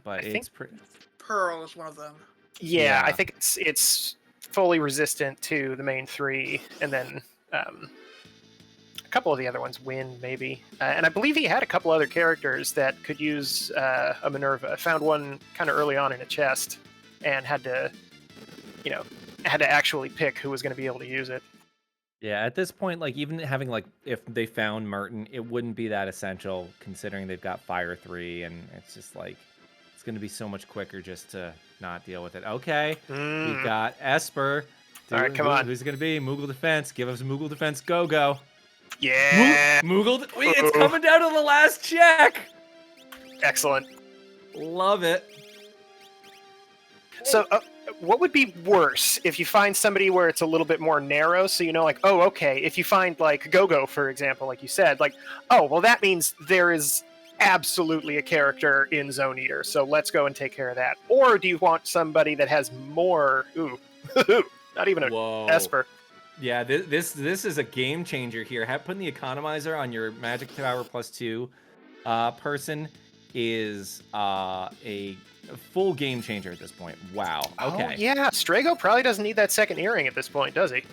it's pretty. Pearl is one of them. Yeah, I think it's fully resistant to the main 3, and then a couple of the other ones win maybe. And I believe he had a couple other characters that could use a Minerva. I found one kind of early on in a chest, and had to actually pick who was going to be able to use it. Yeah, at this point, like even having like if they found Merton, it wouldn't be that essential considering they've got Fire 3, and it's just like it's going to be so much quicker just to not deal with it. Okay, we've got Esper. All right, come on. Who's it going to be? Moogle Defense. Give us Moogle Defense. Go. Yeah. Moogle. Wait, it's coming down to the last check. Excellent. Love it. So, what would be worse if you find somebody where it's a little bit more narrow? So like, oh, okay. If you find like Go-Go, for example, like you said, like, oh, well, that means there is absolutely a character in Zone Eater, so let's go and take care of that. Or do you want somebody that has more? Ooh, not even a Esper. Yeah, this is a game changer here. Putting the economizer on your MagPwr+2 person is a full game changer at this point. Wow. Okay. Oh, yeah, Strago probably doesn't need that second earring at this point, does he?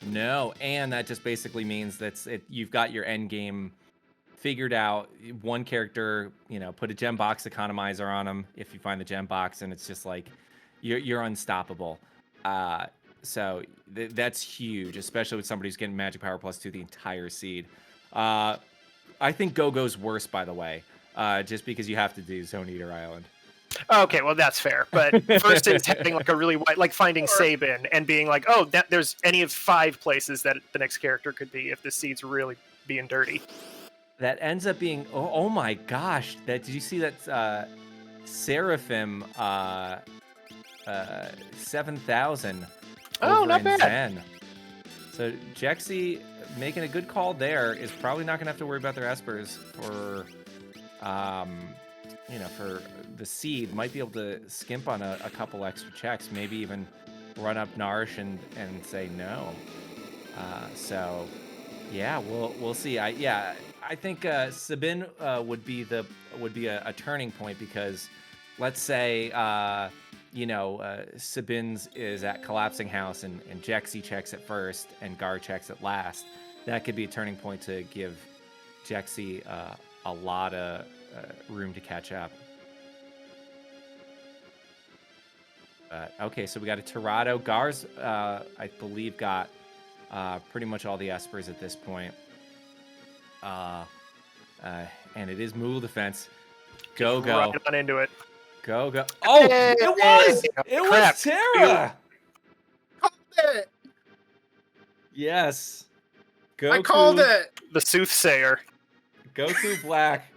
No, and that just basically means you've got your end game figured out. One character, put a gem box economizer on him if you find the gem box, and it's just like you're unstoppable. So that's huge, especially with somebody who's getting MagPwr+2 the entire seed. I think Go-Go's worse, by the way, just because you have to do Zone Eater Island. Okay, well, that's fair. But first is having like a really wide, like finding Sabin and being like, oh, there's any of 5 places that the next character could be if the seed's really being dirty. That ends up being, oh my gosh, did you see that Seraphim 7,000? Oh, not bad. Zen. So Jexy making a good call there is probably not going to have to worry about their Espers for, for the seed. Might be able to skimp on a couple extra checks, maybe even run up Narsh and say no. So yeah, we'll see. I think Sabin would be a turning point, because let's say Sabin's is at Collapsing House and Jexy checks it first and Gar checks it last. That could be a turning point to give Jexy a lot of room to catch up. Okay, so we got a Tirado. Gar's, I believe, got pretty much all the Espers at this point. And it is Moogle Defense. Go. Right on into it. Go. Oh, Hey, it crap. was Terra. Called it! Yes. Goku, I called it! The soothsayer. Goku Black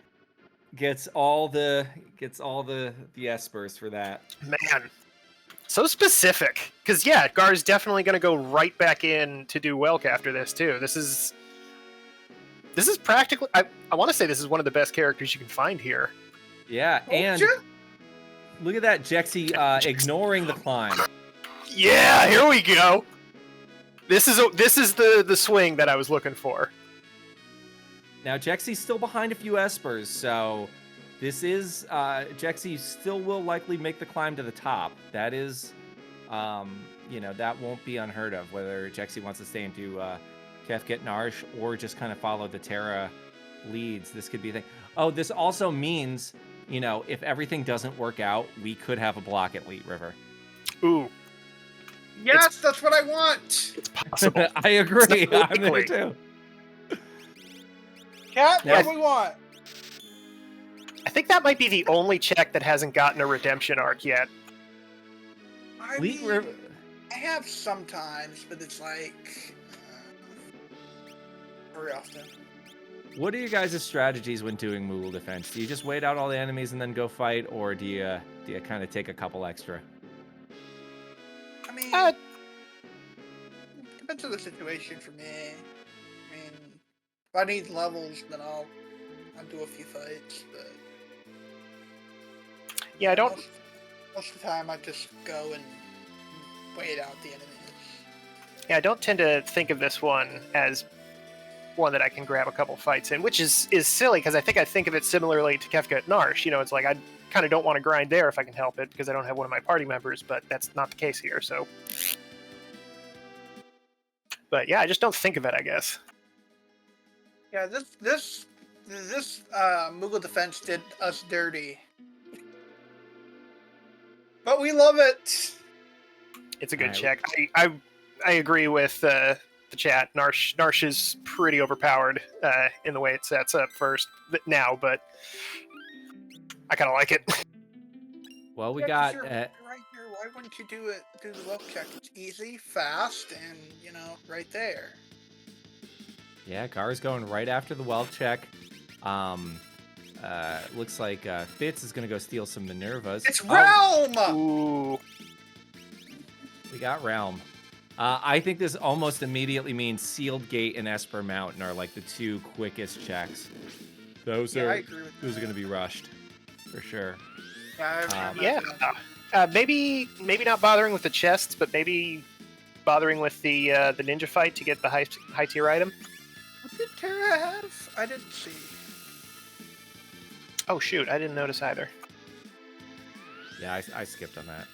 gets all the Espers for that. Man. So specific. Because, yeah, Gar's definitely going to go right back in to do Welk after this, too. This is practically... I want to say this is one of the best characters you can find here. Yeah, and look at that, Jexy ignoring the climb. Yeah, here we go. This is the swing that I was looking for. Now, Jexy's still behind a few Espers, so this is... Jexy still will likely make the climb to the top. That is... that won't be unheard of, whether Jexy wants to stay and do Kefket Narsh or just kind of follow the Terra leads. This could be a thing. Oh, this also means, if everything doesn't work out, we could have a block at Late River. Ooh, Yes, that's what I want. it's possible. I agree. It's not I'm there likely. too. Cat, Yeah. what do we want? I think that might be the only check that hasn't gotten a redemption arc yet. I Fleet mean, River. I have sometimes, but it's like very often. What are your guys' strategies when doing Moogle defense? Do you just wait out all the enemies and then go fight, or do you kind of take a couple extra? I mean, depends on the situation for me. I mean, if I need levels, then I'll do a few fights. But Yeah, I don't. Most of the time, I just go and wait out the enemies. Yeah, I don't tend to think of this one as one that I can grab a couple fights in, which is silly because I think of it similarly to Kefka at Narsh. You know, it's like I kind of don't want to grind there if I can help it because I don't have one of my party members, but that's not the case here. So, but yeah, I just don't think of it, I guess. Yeah, this Moogle defense did us dirty, but we love it. It's a good Right. check. I agree with the chat. Narsh is pretty overpowered in the way it sets up now, but I kind of like it. Well, we Yeah, 'cause got you're right here. Why wouldn't you do the wealth check? It's easy, fast, and right there. yeah, Gar's going right after the wealth check. Looks like Fitz is gonna go steal some Minervas. It's Realm. Ooh. We got Realm. I think this almost immediately means Sealed Gate and Esper Mountain are like the two quickest checks. Those I are agree with those that. are gonna be rushed for sure. Yeah. Maybe not bothering with the chests, but maybe bothering with the ninja fight to get the high tier item. What did Terra have? I didn't see. Oh shoot, I didn't notice either. Yeah, I skipped on that.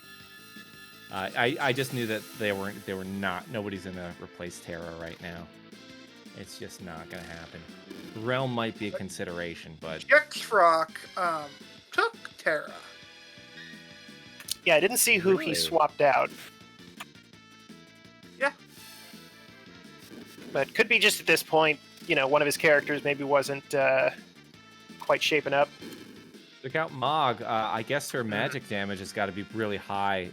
I just knew that nobody's gonna replace Terra right now. It's just not gonna happen. Realm might be a consideration, but Jexrock took Terra. Yeah, I didn't see who Really? he swapped out. Yeah. But could be just at this point, one of his characters maybe wasn't quite shaping up. look out Mog. I guess her magic damage has got to be really high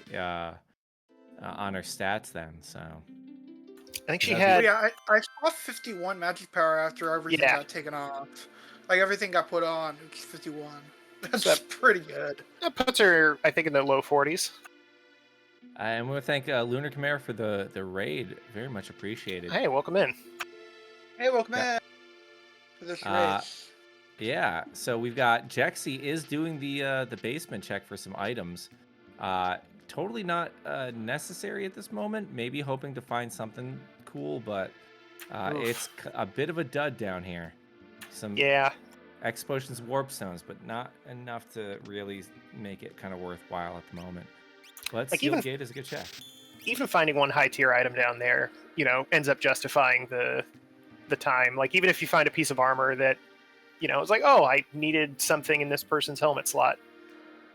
on her stats then. So I think she That'd be- had. Yeah, I saw 51 magic power after everything Yeah. got taken off. Like everything got put on. It's 51. That's That- pretty good. That puts her, I think, in the low 40s. and we want to thank Lunar Chimera for the raid. Very much appreciated. Hey, welcome in. Hey, welcome Yeah. in to this Uh, race. Yeah, so we've got Jexy is doing the basement check for some items. Totally not necessary at this moment. Maybe hoping to find something cool, but it's a bit of a dud down here. Some Yeah. X potions, warp stones, but not enough to really make it kind of worthwhile at the moment. But Like, Sealed even- Gate is a good check. Even finding one high tier item down there, ends up justifying the time. Like, even if you find a piece of armor that, it's like, oh, I needed something in this person's helmet slot.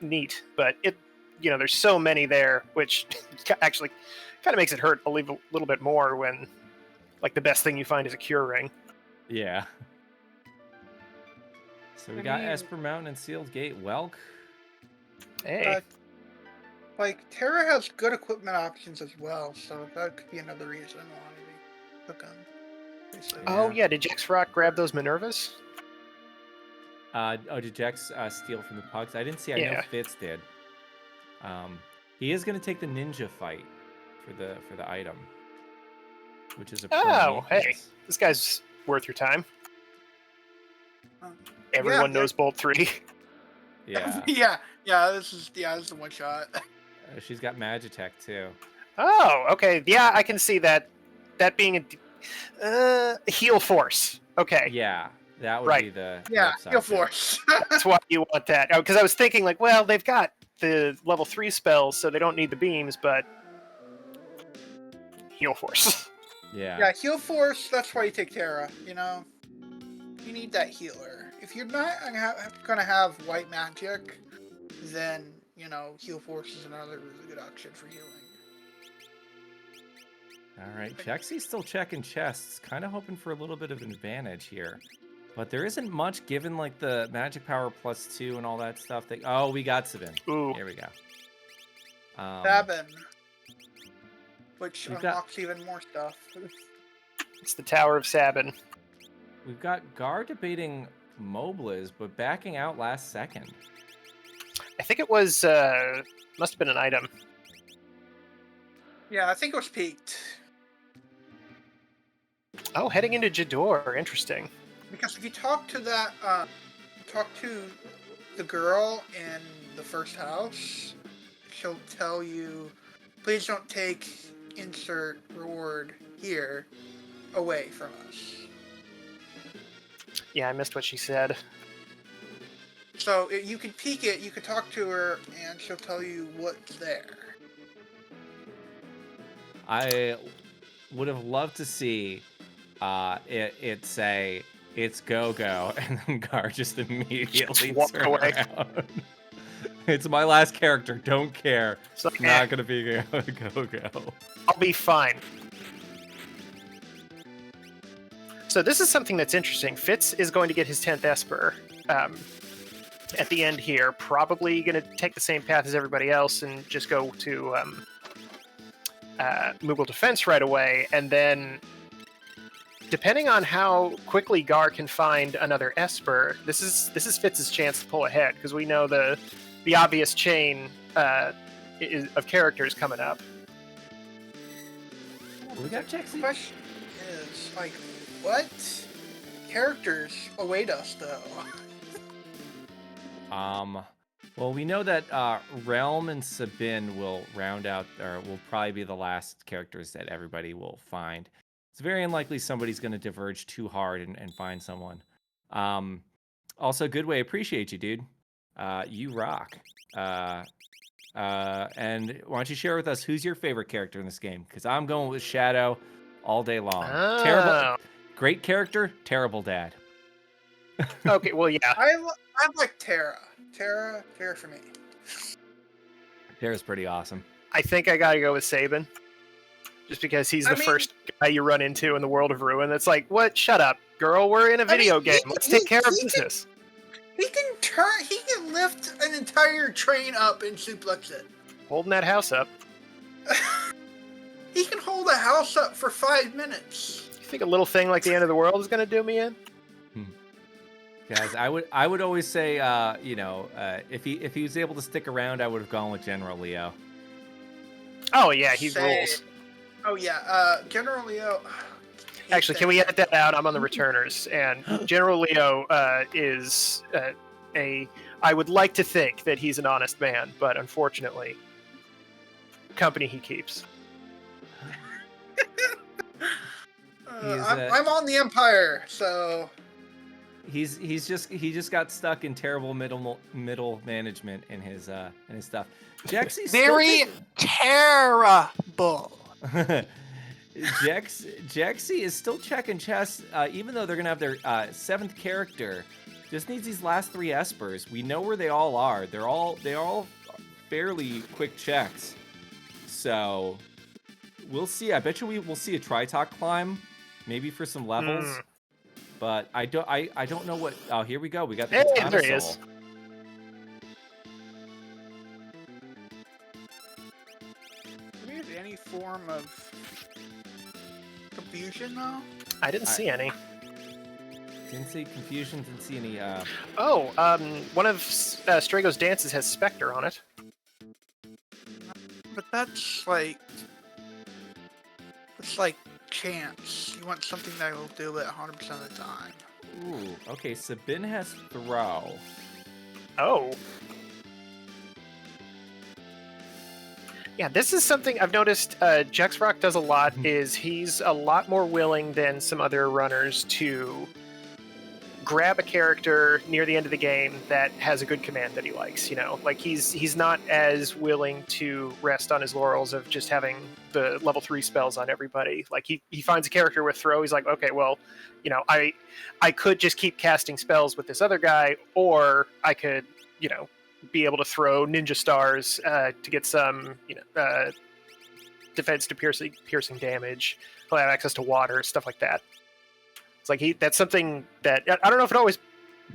Neat. But there's so many there, which actually kind of makes it hurt a little bit more when, like, the best thing you find is a cure ring. Yeah. So we I got mean- Esper Mountain and Sealed Gate. Welk. Hey. Like Terra has good equipment options as well, so that could be another reason why we took them. Basically. Oh, yeah. Did Jexrock grab those Minervas? Did Jex steal from the pugs? I didn't see. I know Yeah. Fitz did. He is going to take the ninja fight for the item, which is a Oh, hey. Oh, This guy's worth your time. Um, Everyone yeah, knows Bolt 3. Yeah. yeah. This is the one shot. She's got Magitech too. Oh, okay. Yeah, I can see that being a heal force. Okay. Yeah, that would Right. be the Yeah, upside Heal there. Force. That's why you want that. Because I was thinking, like, well, they've got the level 3 spells, so they don't need the beams, but heal force. Yeah. Yeah, Heal Force. That's why you take Terra. You need that healer. If you're not gonna have white magic, then heal force is another really good option for healing. All right, Jexy's still checking chests, kind of hoping for a little bit of an advantage here. But there isn't much given like the magic power +2 and all that stuff. Oh, we got Sabin. Ooh. Here we go. Sabin. Which we've unlocks even more stuff. It's the Tower of Sabin. We've got Gar debating Mobliz, but backing out last second. I think it was, must have been an item. Yeah, I think it was peaked. Oh, heading into Jador. Interesting. Because if you talk to the girl in the first house, she'll tell you, please don't take insert reward here away from us. Yeah, I missed what she said. So you could peek it, you could talk to her, and she'll tell you what's there. I would have loved to see it say it's go, and then Gar just immediately walk turn away. around. It's my last character. Don't care. So, It's not gonna be a go. I'll be fine. So this is something that's interesting. Fitz is going to get his 10th Esper at the end here. Probably going to take the same path as everybody else and just go to Moogle Defense right away. And then, depending on how quickly Gar can find another Esper, this is Fitz's chance to pull ahead, because we know the obvious chain of characters coming up. We got Jexy. The question is, what characters await us, though? Well, we know that Realm and Sabin will round out, or will probably be the last characters that everybody will find. It's very unlikely somebody's going to diverge too hard and find someone. Also, Goodway, appreciate you, dude. You rock. And why don't you share with us who's your favorite character in this game? Because I'm going with Shadow all day long. Oh. Terrible, great character, terrible dad. Okay, well, yeah. I like Terra. Terra for me. Terra's pretty awesome. I think I gotta go with Sabin. Just because he's the first guy you run into in the world of Ruin. That's like, what? Shut up, girl. We're in a video game. Let's take care of business. He can lift an entire train up and suplex it. Holding that house up. He can hold a house up for 5 minutes. You think a little thing like the end of the world is gonna do me in? Guys, I would always say, if he was able to stick around, I would have gone with General Leo. Oh yeah, he rules. Oh yeah, General Leo. Actually, can we edit that out? I'm on the returners, and General Leo is I would like to think that he's an honest man, but unfortunately, company he keeps. I'm on the Empire, so he just got stuck in terrible middle management in his stuff. Jexy's very terrible. Jexy is still checking chests, even though they're gonna have their 7th character. Just needs these last 3 Espers. We know where they all are. They're all fairly quick checks. So we'll see. I bet you we'll see a Tritok climb, maybe for some levels. But I don't know what. Oh, here we go. We got the Katana there he is. Soul. Do we have any form of confusion, though? I didn't see any. Didn't see confusion. Didn't see any. One of Strago's dances has Spectre on it. But that's chance. You want something that will do it 100% of the time. Ooh. Okay. Sabin has throw. Oh. Yeah, this is something I've noticed Jexrock does a lot, is he's a lot more willing than some other runners to grab a character near the end of the game that has a good command that he likes, Like he's not as willing to rest on his laurels of just having the level 3 spells on everybody. Like he finds a character with throw, he's like, okay, well, I could just keep casting spells with this other guy, or I could, be able to throw ninja stars to get some, defense to piercing damage. He'll have access to water, stuff like that. It's like that's something that I don't know if it always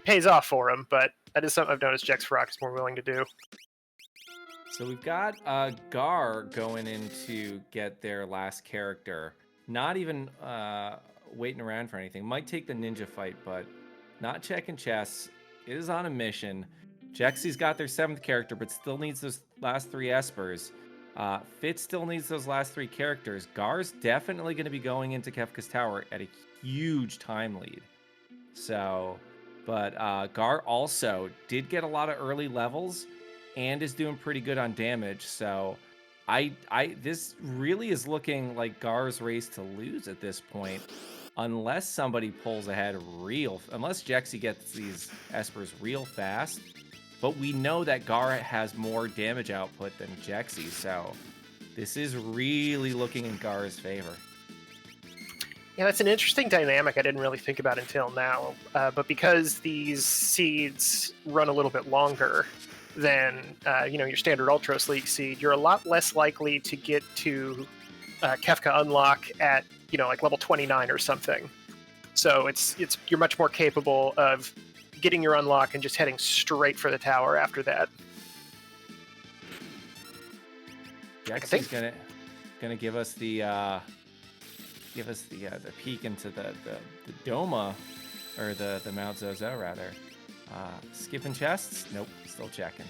pays off for him, but that is something I've noticed Jexfrock is more willing to do. So we've got Gar going in to get their last character. Not even waiting around for anything. Might take the ninja fight, but not checking chests. Is on a mission. Jexy's got their 7th character, but still needs those last 3 Espers. Fitz still needs those last 3 characters. Gar's definitely going to be going into Kefka's Tower at a huge time lead. So, but Gar also did get a lot of early levels and is doing pretty good on damage. So, this really is looking like Gar's race to lose at this point, unless somebody pulls ahead unless Jexy gets these Espers real fast. But we know that Gar has more damage output than Jexy, so this is really looking in Gar's favor. Yeah, that's an interesting dynamic I didn't really think about until now. But because these seeds run a little bit longer than your standard Ultros League seed, you're a lot less likely to get to Kefka unlock at like level 29 or something. So you're much more capable of getting your unlock and just heading straight for the tower after that. Jexy's gonna give us the peek into the Doma, or the Mount Zozo rather. Skipping chests? Nope, still checking.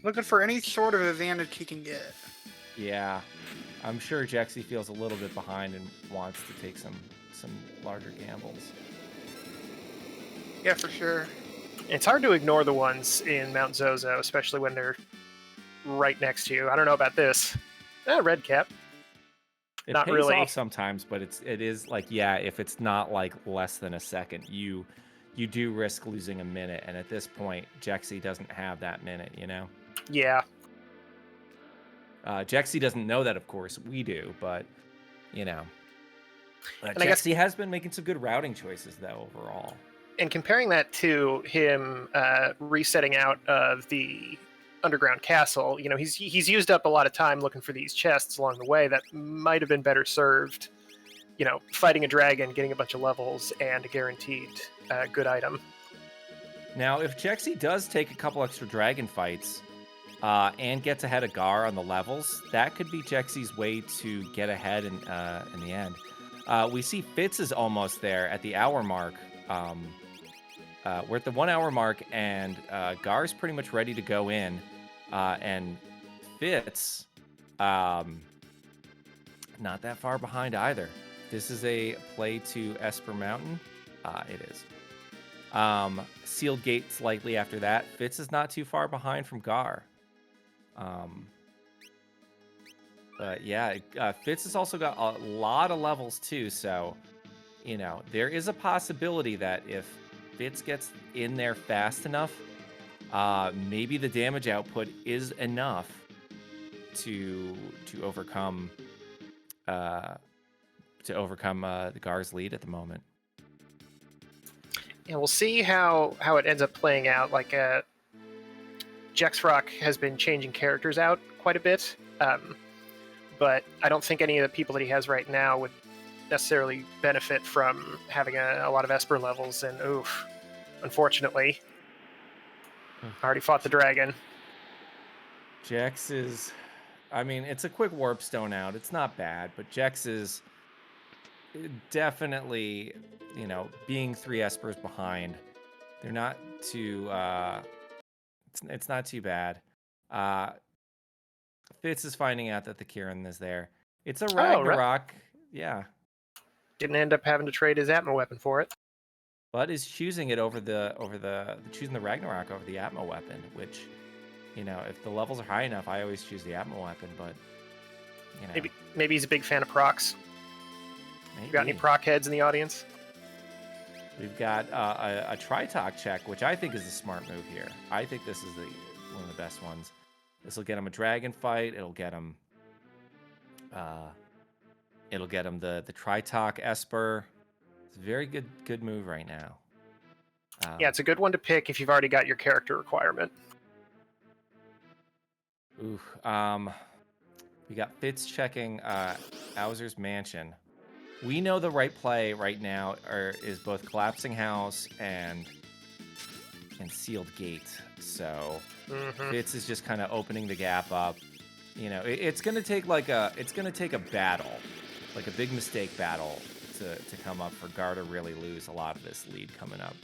Looking for any sort of advantage he can get. Yeah, I'm sure Jexy feels a little bit behind and wants to take some larger gambles. Yeah, for sure. It's hard to ignore the ones in Mount Zozo, especially when they're right next to you. I don't know about this. Red cap. It Not pays really. off sometimes, but it is like, yeah, if it's not like less than a second, you do risk losing a minute, and at this point, Jexy doesn't have that minute, Yeah. Jexy doesn't know that, of course. We do, but, I Jexy guess has been making some good routing choices, though, overall. And comparing that to him resetting out of the underground castle, he's used up a lot of time looking for these chests along the way that might have been better served, fighting a dragon, getting a bunch of levels, and a guaranteed good item. Now, if Jexy does take a couple extra dragon fights and gets ahead of Gar on the levels, that could be Jexy's way to get ahead in the end. We see Fitz is almost there at the hour mark. We're at the 1 hour mark, and Gar's pretty much ready to go in. And Fitz, not that far behind either. This is a play to Esper Mountain. It is. Sealed gate slightly after that. Fitz is not too far behind from Gar. But yeah, Fitz has also got a lot of levels too, so there is a possibility that if Fitz gets in there fast enough, maybe the damage output is enough to overcome the Gar's lead at the moment. And we'll see how it ends up playing out. Like Jexfrock has been changing characters out quite a bit, but I don't think any of the people that he has right now would necessarily benefit from having a lot of Esper levels. And unfortunately, I already fought the dragon. Jex is, it's a quick warp stone out. It's not bad, but Jex is definitely, being 3 Espers behind. They're not too, it's not too bad. Fitz is finding out that the Kieran is there. It's a Ragnarok. Right. Yeah. Didn't end up having to trade his Atma weapon for it. But is choosing it choosing the Ragnarok over the Atma weapon, which, if the levels are high enough, I always choose the Atma weapon, but, Maybe he's a big fan of procs. Maybe. You got any proc heads in the audience? We've got a Tritalk check, which I think is a smart move here. I think this is one of the best ones. This will get him a dragon fight. It'll get him the Tritalk Esper. It's a very good move right now. Yeah, it's a good one to pick if you've already got your character requirement. Ooh, we got Fitz checking Bowser's Mansion. We know the right play right now is both Collapsing House and Sealed Gate. So Fitz is just kind of opening the gap up. You know, it's gonna take a battle, like a big mistake battle to come up for Gar to really lose a lot of this lead coming up.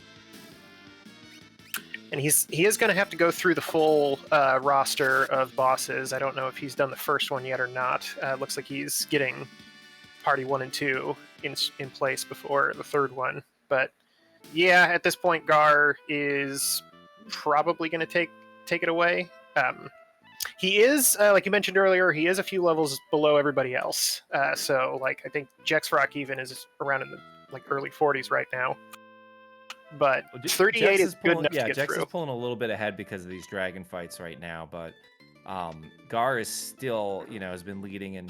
And he is going to have to go through the full roster of bosses. I don't know if he's done the first one yet or not. Looks like he's getting Party 1 and 2 in place before the third one. But yeah, at this point, Gar is probably going to take it away. He is, like you mentioned earlier, he is a few levels below everybody else. So, like, I think Jexrock even is around in the early 40s right now. But 38 is good enough to get Jex through. is pulling a little bit ahead because of these dragon fights right now, but Gar is still, has been leading in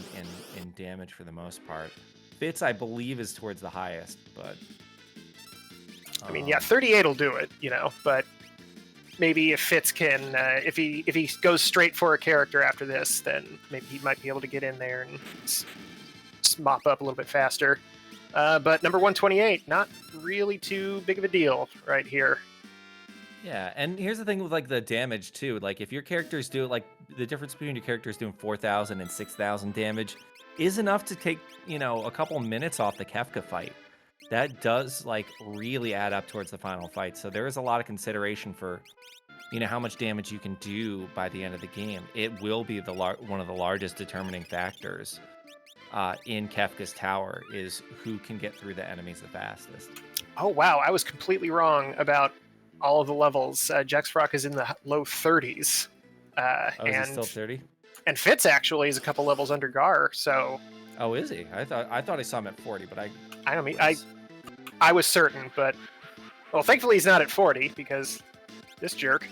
damage for the most part. Fitz, I believe, is towards the highest, but I mean, yeah, 38 will do it, but maybe if Fitz can, if he goes straight for a character after this, then maybe he might be able to get in there and mop up a little bit faster. But number 128, not really too big of a deal right here. Yeah, and here's the thing with the damage too. Like if your characters do the difference between your characters doing 4,000 and 6,000 damage is enough to take a couple minutes off the Kefka fight. That does really add up towards the final fight. So there is a lot of consideration for how much damage you can do by the end of the game. It will be one of the largest determining factors. In Kefka's tower is who can get through the enemies the fastest. Oh wow, I was completely wrong about all of the levels. Jexrock is in the low 30s. Is he still 30? And Fitz actually is a couple levels under Gar, so... Oh, is he? I thought I saw him at 40, but I was certain, but... Well, thankfully he's not at 40, because this jerk...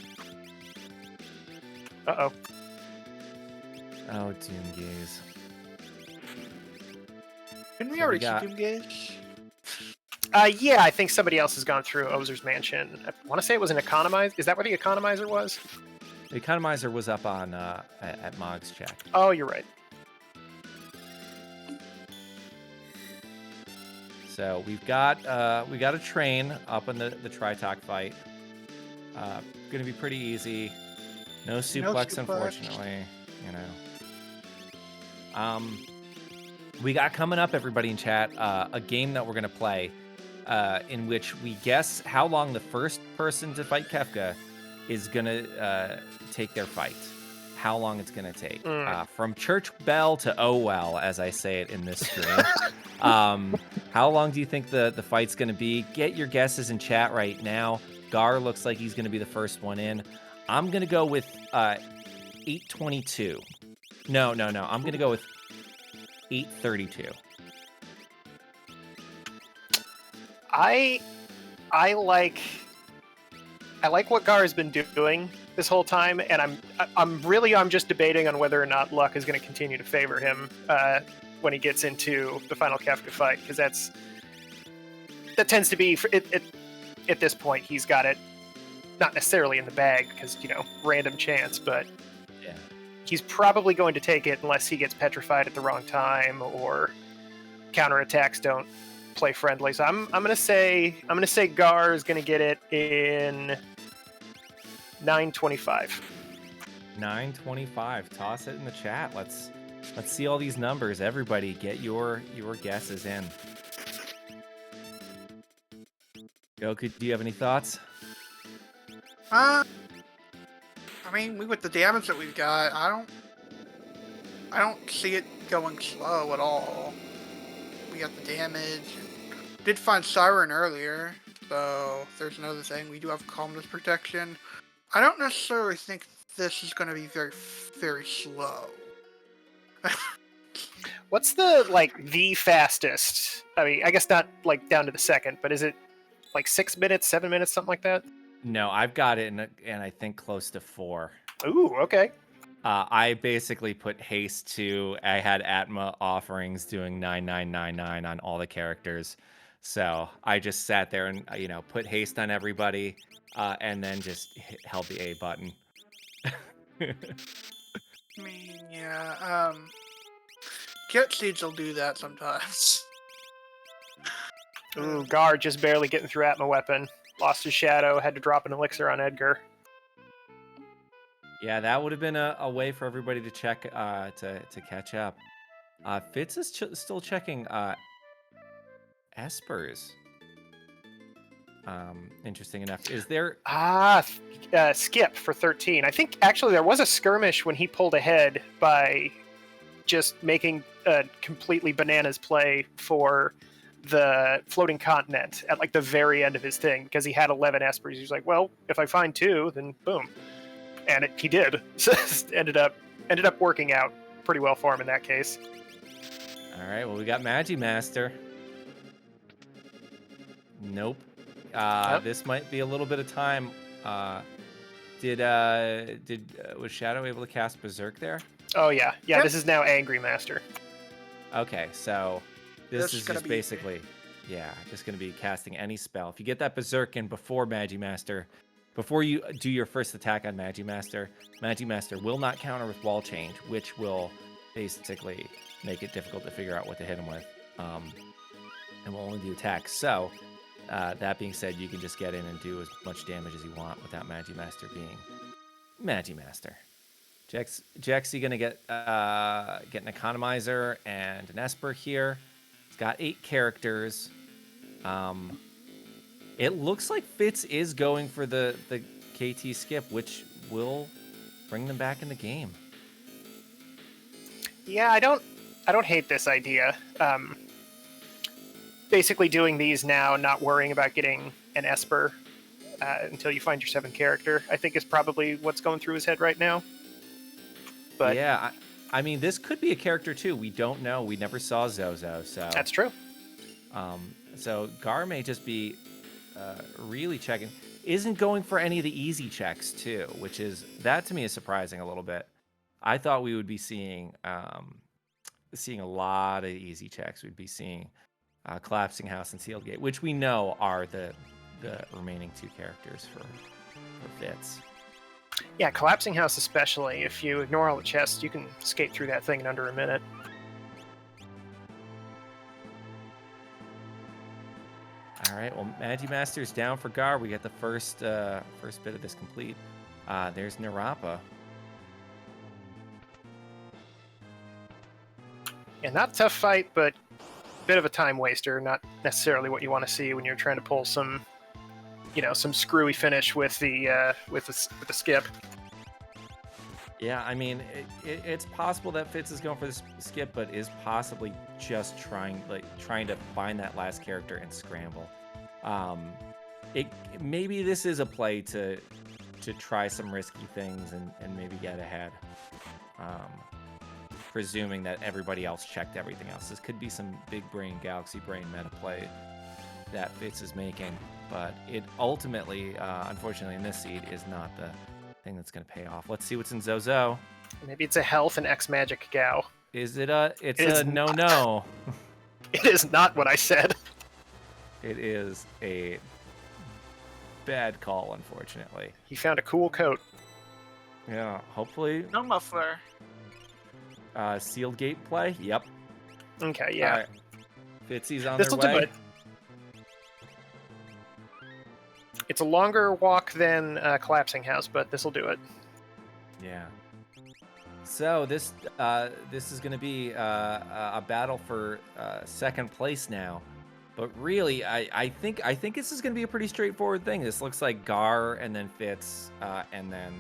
Uh-oh. Oh, Doomgaze. Didn't we already see Doomgaze? Yeah, I think somebody else has gone through Ozer's Mansion. I want to say it was an Economizer. Is that where the Economizer was? The Economizer was up on at Mog's check. Oh, you're right. So we've got a train up in the Tritok fight. Gonna be pretty easy. No suplex, unfortunately. We got coming up, everybody in chat, a game that we're going to play in which we guess how long the first person to fight Kefka is going to take their fight. How long it's going to take. From church bell to oh well, as I say it in this stream. How long do you think the fight's going to be? Get your guesses in chat right now. Gar looks like he's going to be the first one in. I'm going to go with 8:22. No. I'm going to go with 8:32. I like what Gar has been doing this whole time, and I'm just debating on whether or not luck is going to continue to favor him when he gets into the final Kefka fight, because that tends to be at this point he's got it not necessarily in the bag because random chance, but yeah. He's probably going to take it unless he gets petrified at the wrong time or counterattacks don't play friendly. So I'm gonna say Gar is gonna get it in 9:25. 9:25. Toss it in the chat. Let's see all these numbers. Everybody, get your guesses in. Goku, do you have any thoughts? I mean, with the damage that we've got, I don't see it going slow at all. We got the damage. Did find Siren earlier, so there's another thing. We do have calmness protection. I don't necessarily think this is going to be very, very slow. What's the fastest? I mean, I guess not down to the second, but is it 6 minutes, 7 minutes, something like that? No, I've got it and I think close to 4. Ooh, okay. I basically put haste to. I had Atma offerings doing 9999 on all the characters, So I just sat there and put haste on everybody, and then just held the A button. I mean, yeah. Get Siege will do that sometimes. Ooh, Gar just barely getting through Atma Weapon. Lost his shadow, had to drop an elixir on Edgar. Yeah, that would have been a way for everybody to check to catch up. Fitz is still checking Esper's. Interesting enough. Is there... Skip for 13. I think actually there was a skirmish when he pulled ahead by just making a completely bananas play for the floating continent at like the very end of his thing because he had 11 Espers. He was like, well, if I find 2, then boom. And he did. So ended up working out pretty well for him in that case. All right, well, we got MagPwr+2. Nope. This might be a little bit of time. Was Shadow able to cast Berserk there? Oh yeah. Yep. This is now Angry Master. Okay, so this is just basically, easy. just going to be casting any spell. If you get that Berserk in before MagPwr+2, before you do your first attack on MagPwr+2 will not counter with wall change, which will basically make it difficult to figure out what to hit him with, and will only do attacks. So, that being said, you can just get in and do as much damage as you want without MagPwr+2 being MagPwr+2. Jexy gonna get an Economizer and an Esper here. It's got 8 characters. It looks like Fitz is going for the KT skip, which will bring them back in the game. Yeah, I don't hate this idea. Basically doing these now, not worrying about getting an Esper until you find your 7th character, I think is probably what's going through his head right now. But yeah, I mean, this could be a character too. We don't know. We never saw Zozo, so that's true. So Gar may just be really checking. Isn't going for any of the easy checks too, which is, that to me is surprising a little bit. I thought we would be seeing a lot of easy checks. We'd be seeing Collapsing House and Sealed Gate, which we know are the remaining 2 characters for Fitz. Yeah, Collapsing House especially. If you ignore all the chests, you can skate through that thing in under a minute. All right, well, MagPwr+2's down for Gar. We got the first bit of this complete. There's Narapa. Yeah, not a tough fight, but a bit of a time waster. Not necessarily what you want to see when you're trying to pull some screwy finish with the skip. Yeah, I mean, it's possible that Fitz is going for the skip, but is possibly just trying to find that last character and scramble. Maybe this is a play to try some risky things and maybe get ahead. Presuming that everybody else checked everything else. This could be some big brain, galaxy brain meta play that Fitz is making, but it ultimately, unfortunately in this seed, is not the thing that's going to pay off. Let's see what's in Zozo. Maybe it's a health and X magic Gao. Is it a... It's a no. It is not what I said. It is a bad call, unfortunately. He found a cool coat. Yeah, hopefully... No muffler. Sealed gate play? Yep. Okay, yeah. Right. Fitzy's on This'll their way. do it. It's a longer walk than Collapsing House, but this'll do it. Yeah. So this is going to be a battle for 2nd place now, but really I think this is going to be a pretty straightforward thing. This looks like Gar and then Fitz and then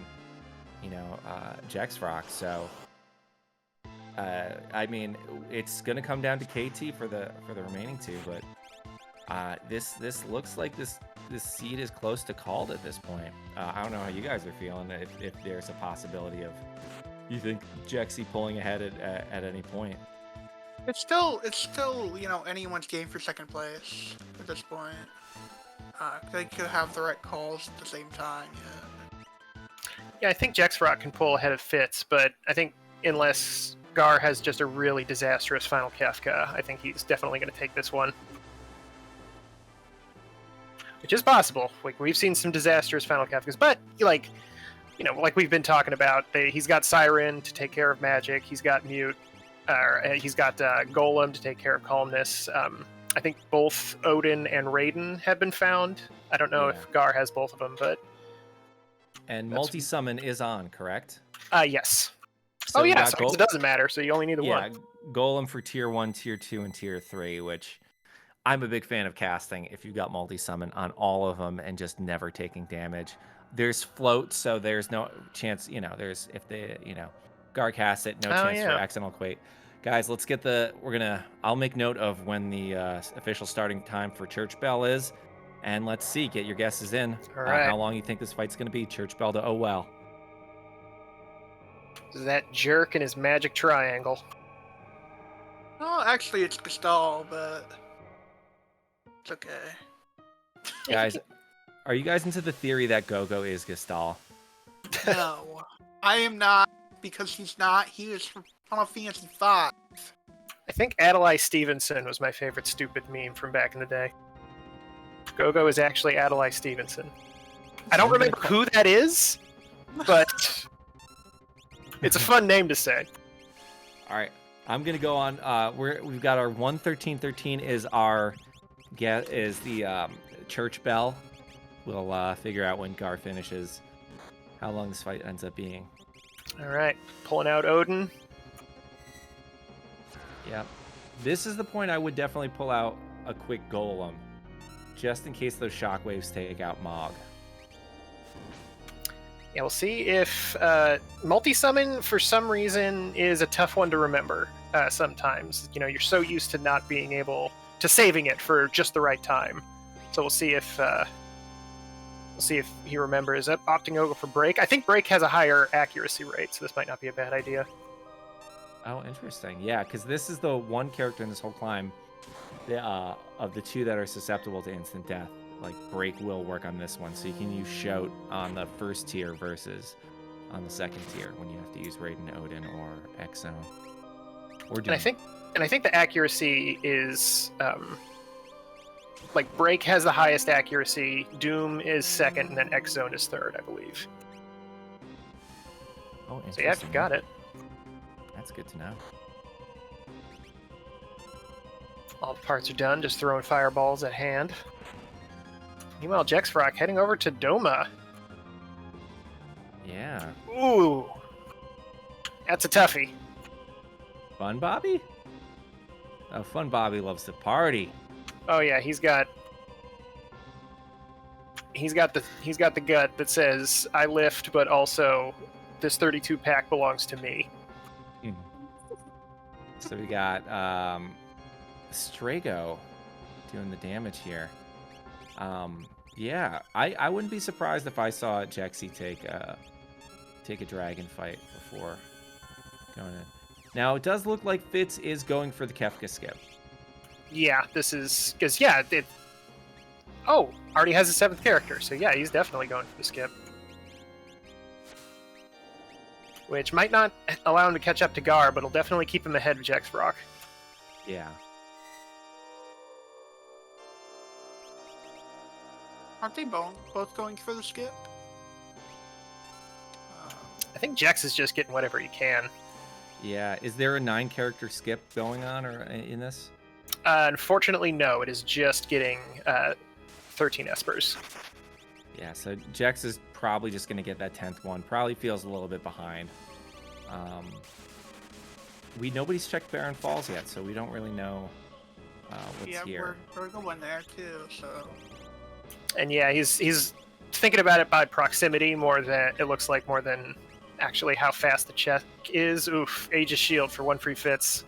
Jexfrock. So I mean, it's going to come down to KT for the remaining 2, but this looks like this seed is close to called at this point. I don't know how you guys are feeling. If there's a possibility of, you think Jexy pulling ahead at any point? It's still anyone's game for 2nd place at this point. They could have the right calls at the same time. Yeah, I think Jexfrock can pull ahead of Fitz, but I think unless Gar has just a really disastrous final Kefka, I think he's definitely going to take this one. which is possible. Like we've seen some disastrous Final Kafkas, but like like we've been talking about, he's got Siren to take care of magic. He's got Mute. He's got Golem to take care of calmness. I think both Odin and Raiden have been found. I don't know if Gar has both of them, but and multi-summon is on, correct? Yes. So so it doesn't matter. So you only need the one. Yeah, Golem for tier 1, tier 2, and tier 3, which I'm a big fan of casting if you've got multi-summon on all of them and just never taking damage. There's float, so there's no chance, there's, if they, Gar casts it, no chance for accidental quake. Guys, let's get I'll make note of when the official starting time for Church Bell is, and let's see, get your guesses in. All right. How long you think this fight's going to be? Church Bell to well. That jerk and his magic triangle. Oh, actually, it's Gestal, but it's okay. Guys, are you guys into the theory that Gogo is Gestal? No, I am not, because he's not. He is from Final Fantasy V. I think Adlai Stevenson was my favorite stupid meme from back in the day. Gogo is actually Adlai Stevenson. I don't remember who that is, but it's a fun name to say. All right, I'm gonna go on. We've got our 11313 is the Church Bell. We'll figure out when Gar finishes how long this fight ends up being. All right, pulling out Odin. Yep. This is the point I would definitely pull out a quick Golem, just in case those shockwaves take out Mog. Yeah, we'll see if multi-summon, for some reason, is a tough one to remember sometimes. You're so used to not being able to saving it for just the right time. So we'll see if he remembers it. Opting over for Break. I think Break has a higher accuracy rate, so this might not be a bad idea. Oh, interesting. Yeah, because this is the one character in this whole climb of the two that are susceptible to instant death. Like, Break will work on this one, so you can use Shout on the first tier versus on the second tier when you have to use Raiden, Odin, or X-Zone. Or Doom. And I think the accuracy is like Break has the highest accuracy, Doom is second, and then X-Zone is third, I believe. Oh, interesting. So yeah, you got it. That's good to know. All the parts are done, just throwing fireballs at hand. Meanwhile, Jexfrock heading over to Doma. Yeah. Ooh. That's a toughie. Fun Bobby? Oh, Fun Bobby loves to party. Oh yeah, he's got the gut that says, I lift, but also this 32 pack belongs to me. So we got Strago doing the damage here. Yeah, I wouldn't be surprised if I saw Jexy take a dragon fight before going in. Now, it does look like Fitz is going for the Kefka skip. Yeah, this is... Because, already has a 7th character, so yeah, he's definitely going for the skip. Which might not allow him to catch up to Gar, but it'll definitely keep him ahead of Jexfrock. Yeah. Aren't they both going for the skip? I think Jex is just getting whatever he can. Yeah. Is there a 9-character skip going on or in this? Unfortunately, no. It is just getting 13 Espers. Yeah, so Jex is probably just going to get that 10th one. Probably feels a little bit behind. Nobody's checked Barren Falls yet, so we don't really know what's here. Yeah, we're going there too, so... And yeah, he's thinking about it by proximity more than actually how fast the check is. Oof, Aegis Shield for 1 free Fitz.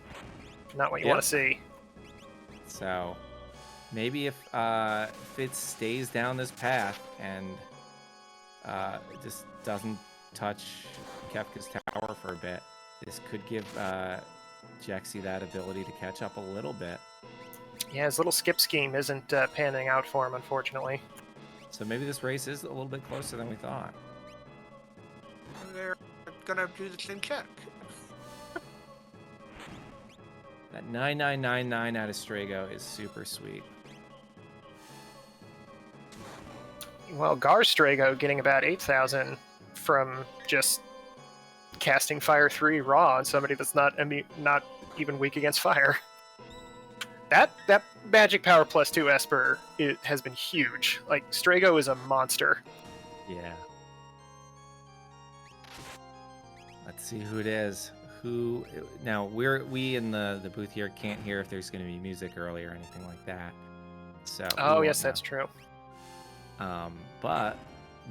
Not what you want to see. So... maybe if Fitz stays down this path and just doesn't touch Kefka's tower for a bit, this could give Jexy that ability to catch up a little bit. Yeah, his little skip scheme isn't panning out for him, unfortunately. So maybe this race is a little bit closer than we thought. They're gonna do the same check. That 9999 out of Strago is super sweet. Well, Gar Strago getting about 8,000 from just casting Fire 3 raw on somebody that's not even weak against fire. That magic power +2 Esper has been huge. Like, Strago is a monster. Yeah. Let's see who it is. Who now? We in the booth here can't hear if there's going to be music early or anything like that. So. Oh yes, that's true. But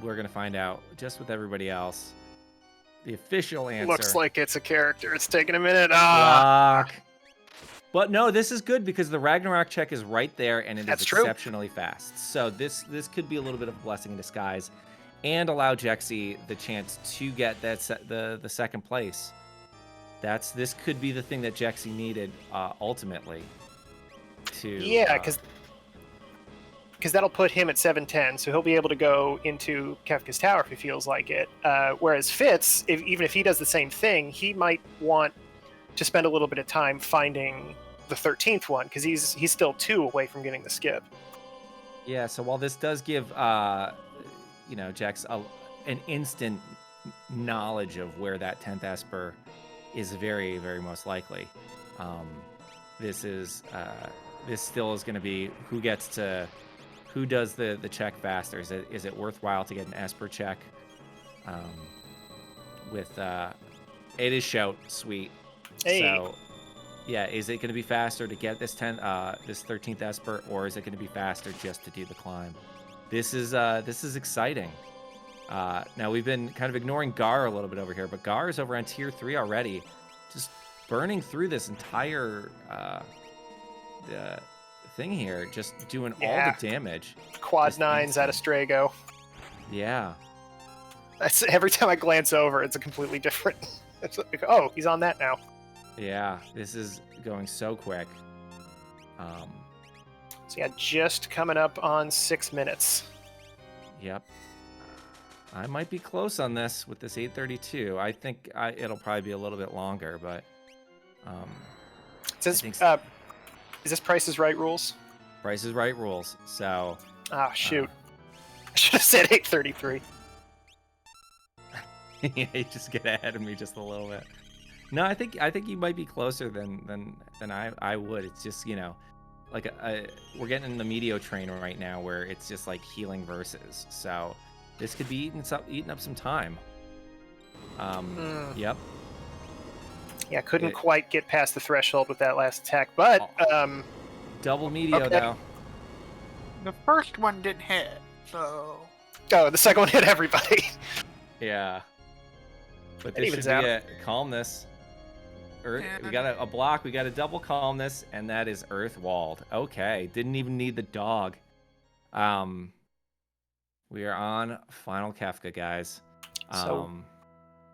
we're going to find out just with everybody else. The official answer. Looks like it's a character. It's taking a minute. Block. But no, this is good because the Ragnarok check is right there and it is exceptionally fast. So this could be a little bit of a blessing in disguise and allow Jexy the chance to get the second place. This could be the thing that Jexy needed ultimately to... Yeah, because that'll put him at 710, so he'll be able to go into Kefka's Tower if he feels like it. Whereas Fitz, even if he does the same thing, he might want to spend a little bit of time finding the 13th one, because he's still 2 away from getting the skip. Yeah, so while this does give Jex an instant knowledge of where that 10th Esper is very, very most likely, this still is going to be who does the check faster. Is it worthwhile to get an Esper check with it is Shout Sweet. Hey. So yeah, is it going to be faster to get this 13th Esper, or is it going to be faster just to do the climb? This is exciting. Now we've been kind of ignoring Gar a little bit over here, but Gar is over on tier 3 already, just burning through this entire thing here, just doing all the damage. Quad just 9s out of Strago. Yeah. Every time I glance over, it's a completely different. It's like, oh, he's on that now. Yeah, this is going so quick. So yeah, just coming up on 6 minutes. Yep. I might be close on this with this 832. I think it'll probably be a little bit longer, but is this Price is Right rules? Price is Right rules. So. Ah, shoot! I should have said 833. Yeah, you just get ahead of me just a little bit. No, I think you might be closer than I would. It's just, like we're getting in the Meteo train right now where it's just like healing verses. So this could be eating up some time. Yep. Yeah, couldn't quite get past the threshold with that last attack, but double Meteo though. The first one didn't hit, so. Oh, the second one hit everybody. Yeah. But this should be a calmness. Earth, we got a block, we got a double calmness, and that is Earthwalled. Okay, didn't even need the dog. We are on Final Kefka, guys. So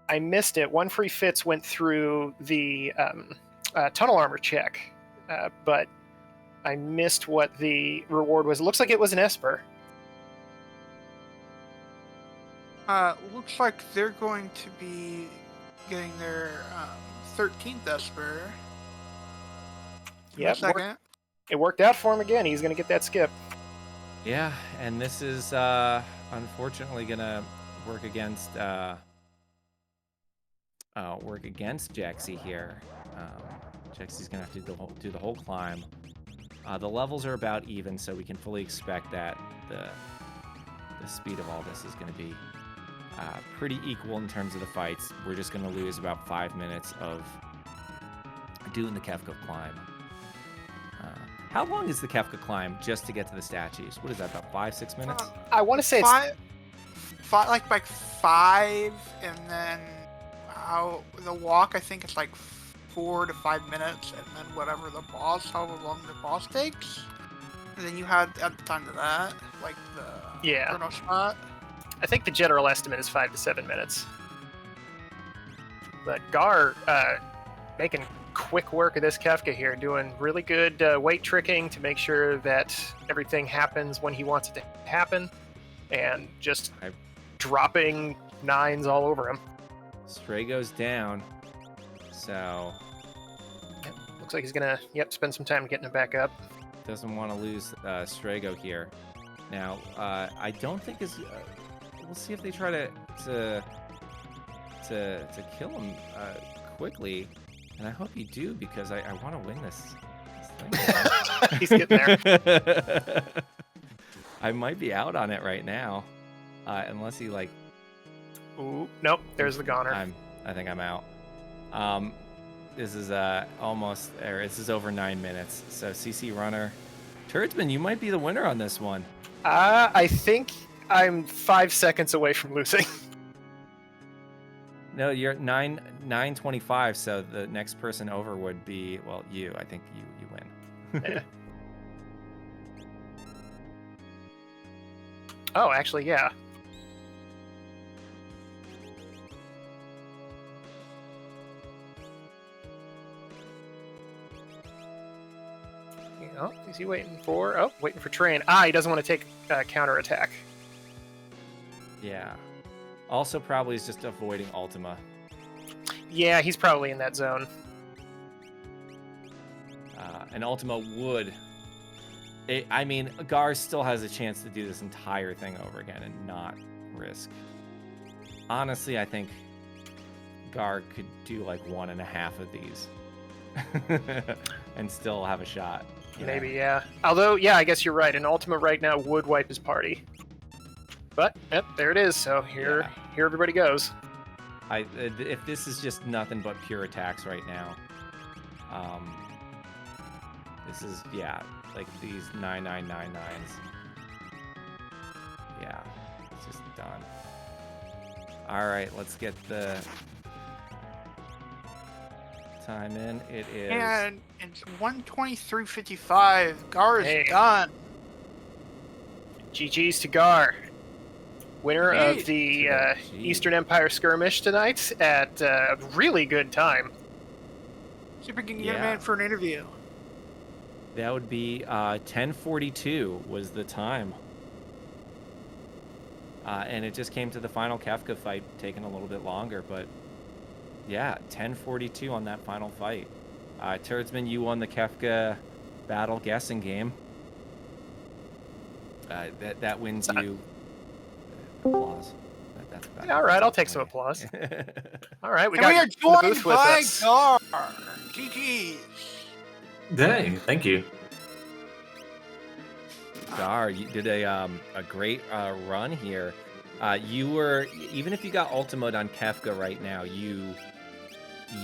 I missed it. One free Fitz went through the tunnel armor check, but I missed what the reward was. It looks like it was an Esper. Looks like they're going to be getting their 13th Esper. Yeah, it worked out for him again. He's going to get that skip. Yeah, and this is unfortunately going to work against Jexy here. Jexy's going to have to do the whole climb. The levels are about even, so we can fully expect that the speed of all this is going to be pretty equal in terms of the fights. We're just going to lose about 5 minutes of doing the Kefka climb. How long is the Kefka climb just to get to the statues? What is that, about 5-6 minutes? I want to say five, like 5, and then the walk, I think it's like 4 to 5 minutes, and then whatever the boss, however long the boss takes. And then you had at the time of that, like the chrono spot. I think the general estimate is 5 to 7 minutes. But Gar making quick work of this Kefka here, doing really good weight tricking to make sure that everything happens when he wants it to happen, and just dropping 9s all over him. Stray goes down, so... Looks like he's gonna, spend some time getting it back up. Doesn't want to lose Strago here. Now, I don't think is. We'll see if they try to kill him quickly, and I hope you do because I want to win this thing. He's getting there. I might be out on it right now, unless he like. Ooh, nope. There's the goner. I think I'm out. This is almost there. This is over 9 minutes. So CC Runner, Turdsman, you might be the winner on this one. I think I'm 5 seconds away from losing. No, you're at 9:25. So the next person over would be you. I think you win. Yeah. Oh, actually, yeah. Oh, is he waiting for? Oh, waiting for train. He doesn't want to take counterattack. Yeah. Also, probably is just avoiding Ultima. Yeah, he's probably in that zone. And Ultima would. I mean, Gar still has a chance to do this entire thing over again and not risk. Honestly, I think Gar could do like 1.5 of these and still have a shot. Maybe, yeah. Although, yeah, I guess you're right. An Ultima right now would wipe his party. But, yep, there it is. So here everybody goes. If this is just nothing but pure attacks right now, this is, like these 9999s. Yeah, it's just done. All right, let's get the time in. It is. And it's 1:23:55. Gar is done. GG's to Gar. Winner of the GG. Eastern Empire Skirmish tonight at a really good time. See if we can get him in for an interview. That would be 10:42 was the time. And it just came to the final Kefka fight, taking a little bit longer, but yeah, 10:42 on that final fight. Turdsman, you won the Kefka battle guessing game. That wins you applause. That's about All right, I'll take some applause. All right, we and we are got the joined booth with by us. Gar. GG's. Dang, thank you. Gar, you did a great run here. You were, even if you got ultimate on Kefka right now, you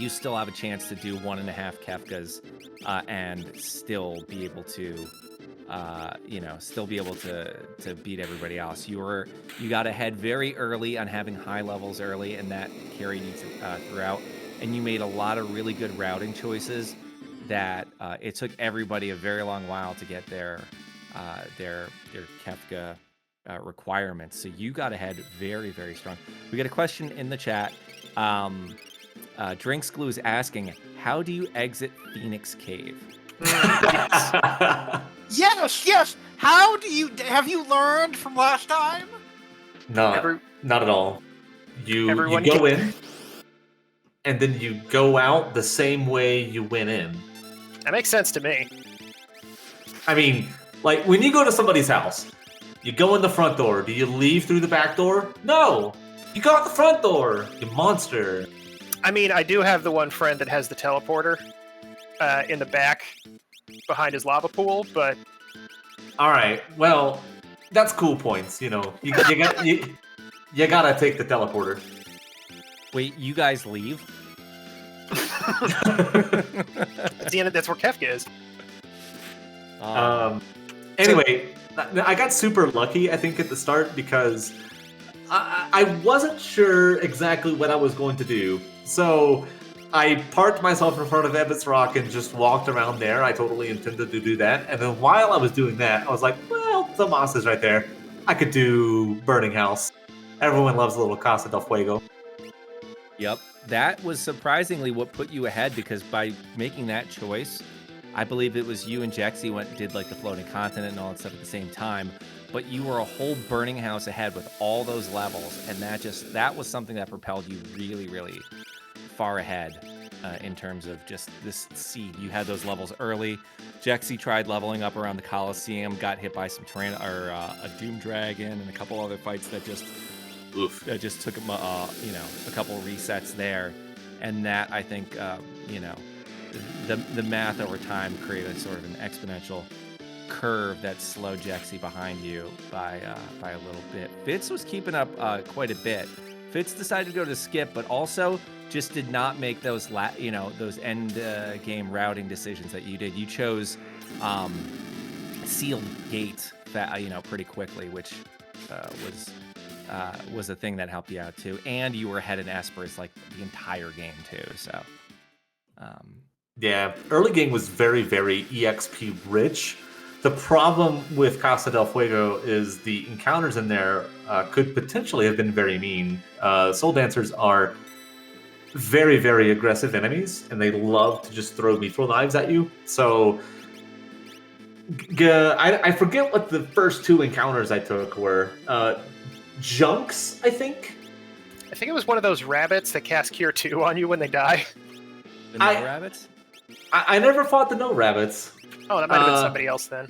still have a chance to do 1.5 Kefkas and still be able to beat everybody else. You got ahead very early on having high levels early, and that carried you throughout. And you made a lot of really good routing choices that it took everybody a very long while to get their Kefka requirements. So you got ahead very, very strong. We got a question in the chat. Drinks Glue is asking, how do you exit Phoenix Cave? Yes. Have you learned from last time? Not at all. You Everyone go in, and then you go out the same way you went in. That makes sense to me. I mean, like when you go to somebody's house, you go in the front door. Do you leave through the back door? No. You go out the front door, you monster. I mean, I do have the one friend that has the teleporter in the back behind his lava pool, but... All right, well, that's cool points, you know. You gotta take the teleporter. Wait, you guys leave? At the end, that's where Kefka is. Anyway, I got super lucky, I think, at the start because I wasn't sure exactly what I was going to do. So I parked myself in front of Ebbets Rock and just walked around there. I totally intended to do that. And then while I was doing that, I was like, well, the moss is right there. I could do Burning House. Everyone loves a little Casa del Fuego. Yep. That was surprisingly what put you ahead, because by making that choice, I believe it was you and Jexy did like the floating continent and all that stuff at the same time, but you were a whole Burning House ahead with all those levels, and that was something that propelled you really, really far ahead. in terms of just this seed. You had those levels early. Jexy tried leveling up around the Coliseum, got hit by some a Doom Dragon and a couple other fights that just took him, a couple resets there. And that, I think, the math over time created sort of an exponential curve that slowed Jexy behind you by a little bit. Fitz was keeping up quite a bit. Fitz decided to go to skip, but also just did not make those those end game routing decisions that you did. You chose sealed gate pretty quickly, which was a thing that helped you out too. And you were ahead in Espers like the entire game too. So yeah, early game was very, very EXP rich. The problem with Casa del Fuego is the encounters in there could potentially have been very mean. Soul Dancers are very, very aggressive enemies, and they love to just throw mithril knives at you. So I forget what the first two encounters I took were. Junks, I think? I think it was one of those rabbits that cast Cure 2 on you when they die. The no rabbits? I never fought the no rabbits. Oh, that might have been somebody else then.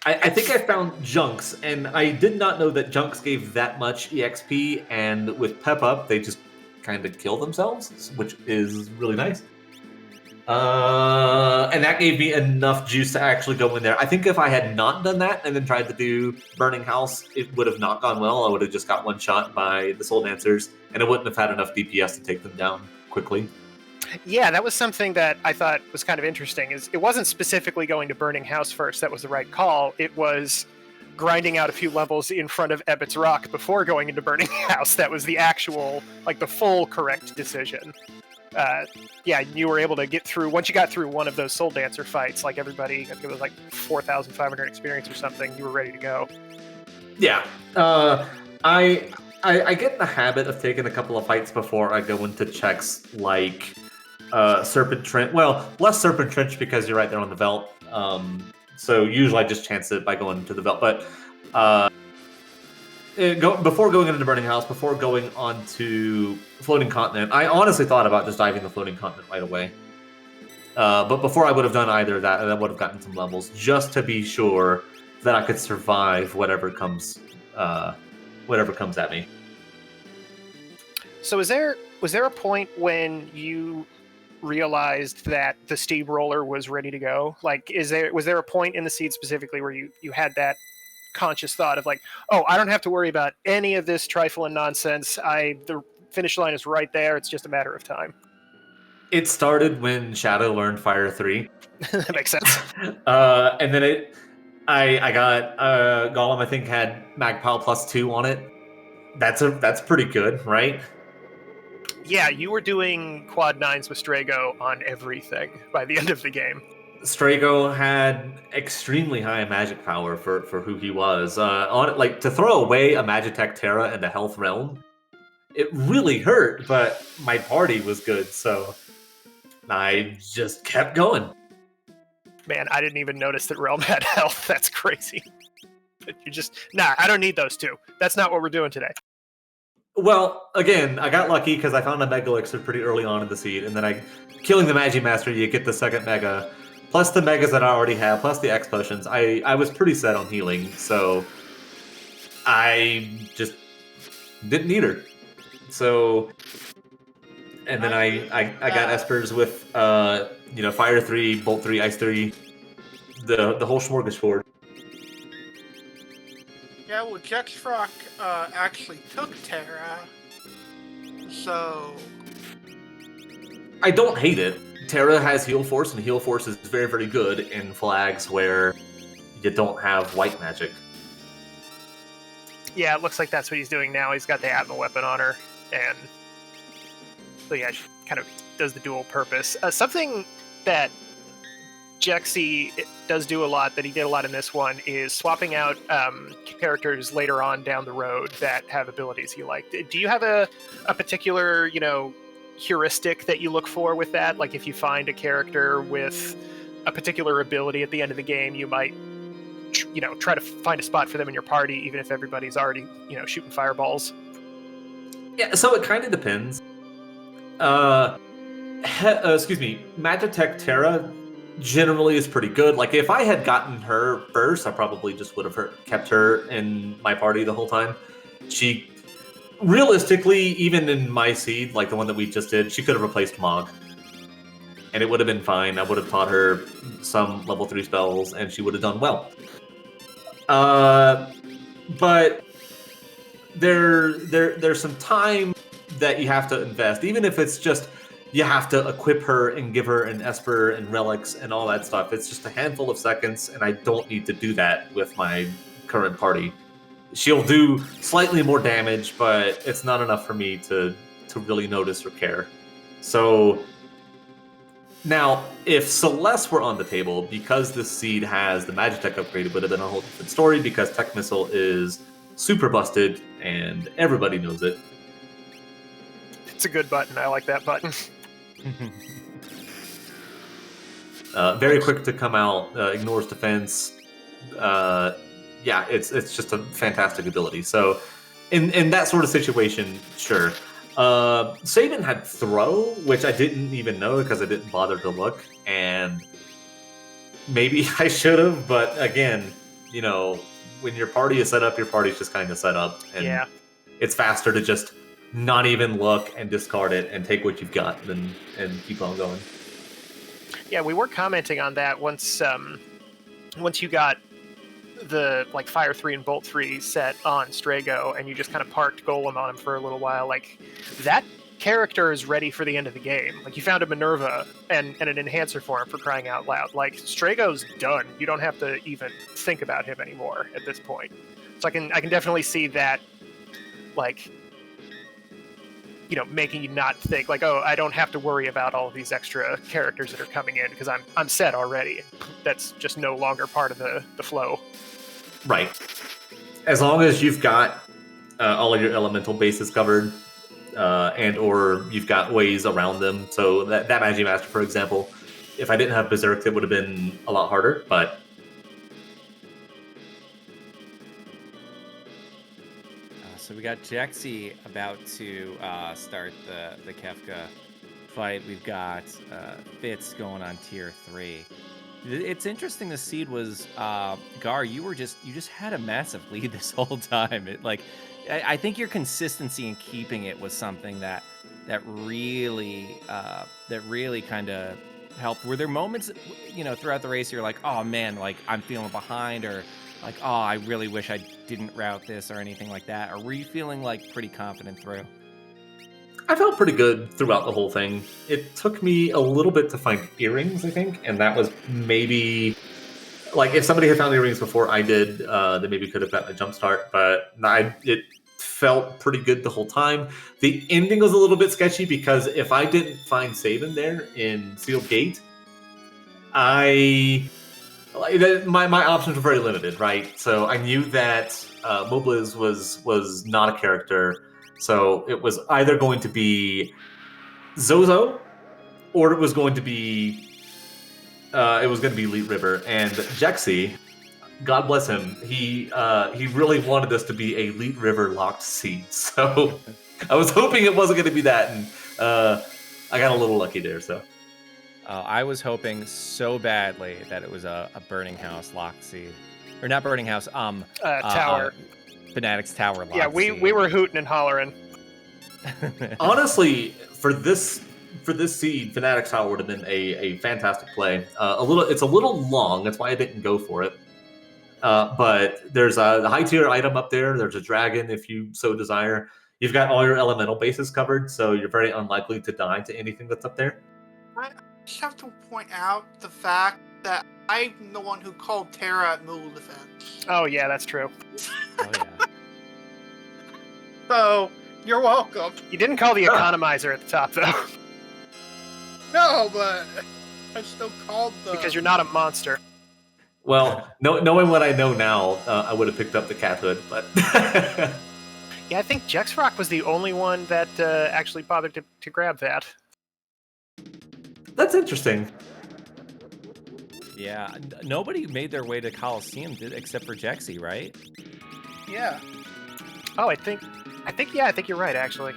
I think I found Junks, and I did not know that Junks gave that much EXP, and with Pep Up, they just kind of kill themselves, which is really nice. And that gave me enough juice to actually go in there. I think if I had not done that and then tried to do Burning House, it would have not gone well. I would have just got one shot by the Soul Dancers, and I wouldn't have had enough DPS to take them down quickly. Yeah, that was something that I thought was kind of interesting. Is it wasn't specifically going to Burning House first that was the right call. It was grinding out a few levels in front of Ebbett's Rock before going into Burning House. That was the actual, the full correct decision. Yeah, you were able to get through, once you got through one of those Soul Dancer fights, like everybody, I think it was 4,500 experience or something, you were ready to go. Yeah. I get in the habit of taking a couple of fights before I go into checks like Serpent Trench. Well, less Serpent Trench because you're right there on the Veldt. So usually I just chance it by going to the Veldt. But before going into Burning House, before going on to Floating Continent, I honestly thought about just diving the Floating Continent right away. But before I would have done either of that, I would have gotten some levels just to be sure that I could survive whatever comes at me. So was there a point when you realized that the steamroller was ready to go? Was there a point in the seed specifically where you had that conscious thought of I don't have to worry about any of this trifle and nonsense. The finish line is right there. It's just a matter of time. It started when Shadow learned Fire 3. That makes sense. And then I got Golem. I think had MagPwr+2 on it. That's pretty good, right? Yeah, you were doing quad 9s with Strago on everything by the end of the game. Strago had extremely high magic power for who he was. To throw away a Magitech Terra in the Health Realm, it really hurt, but my party was good, so I just kept going. Man, I didn't even notice that Realm had health. That's crazy. I don't need those two. That's not what we're doing today. Well, again, I got lucky because I found a Mega Elixir pretty early on in the seed, and then killing the Magi Master, you get the second Mega, plus the Megas that I already have, plus the X Potions. I was pretty set on healing, so I just didn't need her. So, and then I got Espers with Fire 3, Bolt 3, Ice 3, the whole smorgasbord. Yeah, well, Jexrock actually took Terra, so... I don't hate it. Terra has Heal Force, and Heal Force is very, very good in flags where you don't have white magic. Yeah, it looks like that's what he's doing now. He's got the Atma weapon on her, and so yeah, she kind of does the dual purpose. Something that Jexy does do a lot, that he did a lot in this one, is swapping out characters later on down the road that have abilities he liked. Do you have a particular, heuristic that you look for with that? Like if you find a character with a particular ability at the end of the game, you might, try to find a spot for them in your party, even if everybody's already, shooting fireballs. Yeah, so it kind of depends. Magitech Terra generally is pretty good. Like, if I had gotten her first, I probably just would have kept her in my party the whole time. She, realistically, even in my seed, like the one that we just did, she could have replaced Mog. And it would have been fine. I would have taught her some level 3 spells, and she would have done well. But there's some time that you have to invest, even if it's just you have to equip her and give her an Esper and relics and all that stuff. It's just a handful of seconds, and I don't need to do that with my current party. She'll do slightly more damage, but it's not enough for me to really notice or care. So now, if Celeste were on the table, because this seed has the Magitech upgrade, it would have been a whole different story, because Tech Missile is super busted, and everybody knows it. It's a good button. I like that button. Very quick to come out, ignores defense. Yeah, it's just a fantastic ability. So, in that sort of situation, sure. Sabin had throw, which I didn't even know because I didn't bother to look, and maybe I should have, but again, you know, when your party is set up, your party's just kind of set up, and it's faster to just not even look and discard it and take what you've got and keep on going. Yeah, we were commenting on that once you got the like Fire 3 and Bolt 3 set on Strago, and you just kind of parked Golem on him for a little while. Like, that character is ready for the end of the game. Like, you found a Minerva and an enhancer for him, for crying out loud. Like, Strago's done. You don't have to even think about him anymore at this point. So I can definitely see that, like, you know, making you not think like, oh, I don't have to worry about all of these extra characters that are coming in because I'm set already. That's just no longer part of the flow. Right. As long as you've got all of your elemental bases covered, and or you've got ways around them. So that Magic Master, for example, if I didn't have Berserk, it would have been a lot harder, but so we got Jexy about to start the Kefka fight. We've got Fitz going on tier 3. It's interesting. The seed was Gar. You just had a massive lead this whole time. I think your consistency in keeping it was something that really kind of helped. Were there moments, you know, throughout the race you're like, oh man, like I'm feeling behind, or like, oh, I really wish I didn't route this or anything like that? Or were you feeling like pretty confident through? I felt pretty good throughout the whole thing. It took me a little bit to find earrings, I think, and that was maybe, like, if somebody had found earrings before I did, they maybe could have gotten a jump start, but it felt pretty good the whole time. The ending was a little bit sketchy because if I didn't find Sabin there in Sealed Gate, my options were very limited, right? So I knew that Mobliz was not a character. So it was either going to be Zozo, or it was going to be Elite River. And Jexy, God bless him, he really wanted this to be a Elite River locked seed. So I was hoping it wasn't going to be that, and I got a little lucky there. So I was hoping so badly that it was a Burning House locked seed, or not Burning House, Tower. Fanatics Tower locked. Yeah, we were hooting and hollering. Honestly, for this seed, Fanatics Tower would have been a fantastic play. It's a little long. That's why I didn't go for it. But there's the high tier item up there. There's a dragon if you so desire. You've got all your elemental bases covered, so you're very unlikely to die to anything that's up there. I just have to point out the fact that I'm the one who called Terra at Mool Defense. Oh yeah, that's true. Oh yeah. So, you're welcome. You didn't call the economizer at the top though. No, but I still called the... Because you're not a monster. Well, knowing what I know now, I would have picked up the cat hood, but... Yeah, I think Jexrock was the only one that actually bothered to grab that. That's interesting. Yeah, nobody made their way to Coliseum except for Jexy, right? Yeah. Oh, I think you're right, actually.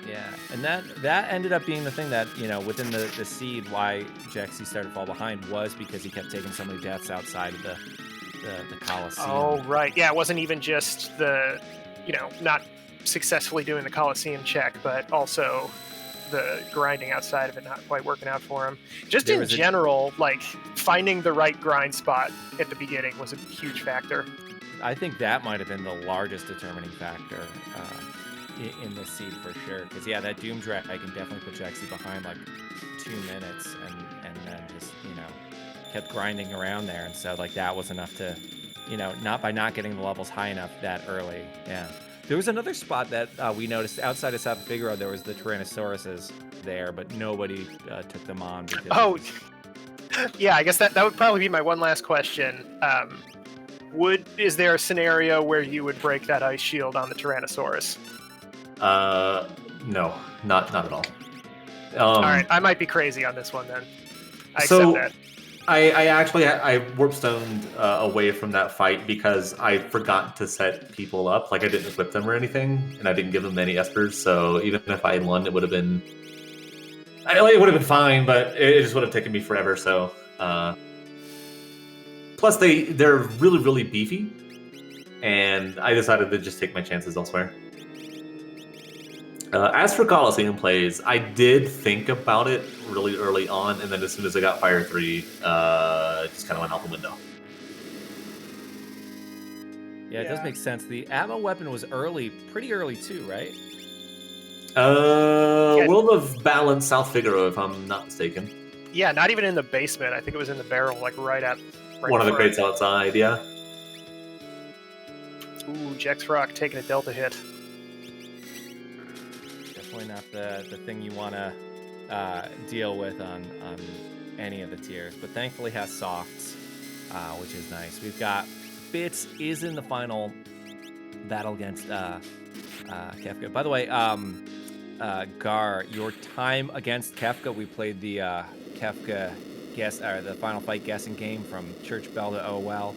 Yeah, and that ended up being the thing that, within the seed, why Jexy started to fall behind was because he kept taking so many deaths outside of the Coliseum. Oh, right. Yeah, it wasn't even just the, not successfully doing the Coliseum check, but also the grinding outside of it not quite working out for him. Just in general, like, finding the right grind spot at the beginning was a huge factor. I think that might have been the largest determining factor in this seed for sure. Because, yeah, that Doom Dragon definitely put Jexy behind, like, 2 minutes and then just, kept grinding around there. And so, like, that was enough to, not getting the levels high enough that early. Yeah. There was another spot that we noticed outside of South Figaro. There was the Tyrannosauruses there, but nobody took them on. Oh, yeah. I guess that would probably be my one last question. Is there a scenario where you would break that ice shield on the Tyrannosaurus? No, not at all. All right, I might be crazy on this one then. I accept that. I actually warp stoned away from that fight because I forgot to set people up. Like, I didn't equip them or anything, and I didn't give them any Espers. So even if I had won, it would have been fine, but it just would have taken me forever. So plus they're really, really beefy, and I decided to just take my chances elsewhere. As for Coliseum plays, I did think about it really early on, and then as soon as I got Fire 3, it just kind of went out the window. Yeah, it does make sense. The ammo weapon was pretty early too, right? World of Balance, South Figaro, if I'm not mistaken. Yeah, not even in the basement. I think it was in the barrel, like right one of the crates outside, yeah. Ooh, Jex Rock taking a Delta hit. Definitely not the thing you want to deal with on any of the tiers, but thankfully has softs, which is nice. We've got Bits is in the final battle against Kefka. By the way, Gar, your time against Kefka, we played the Kefka the final fight guessing game from Church Bell to OL.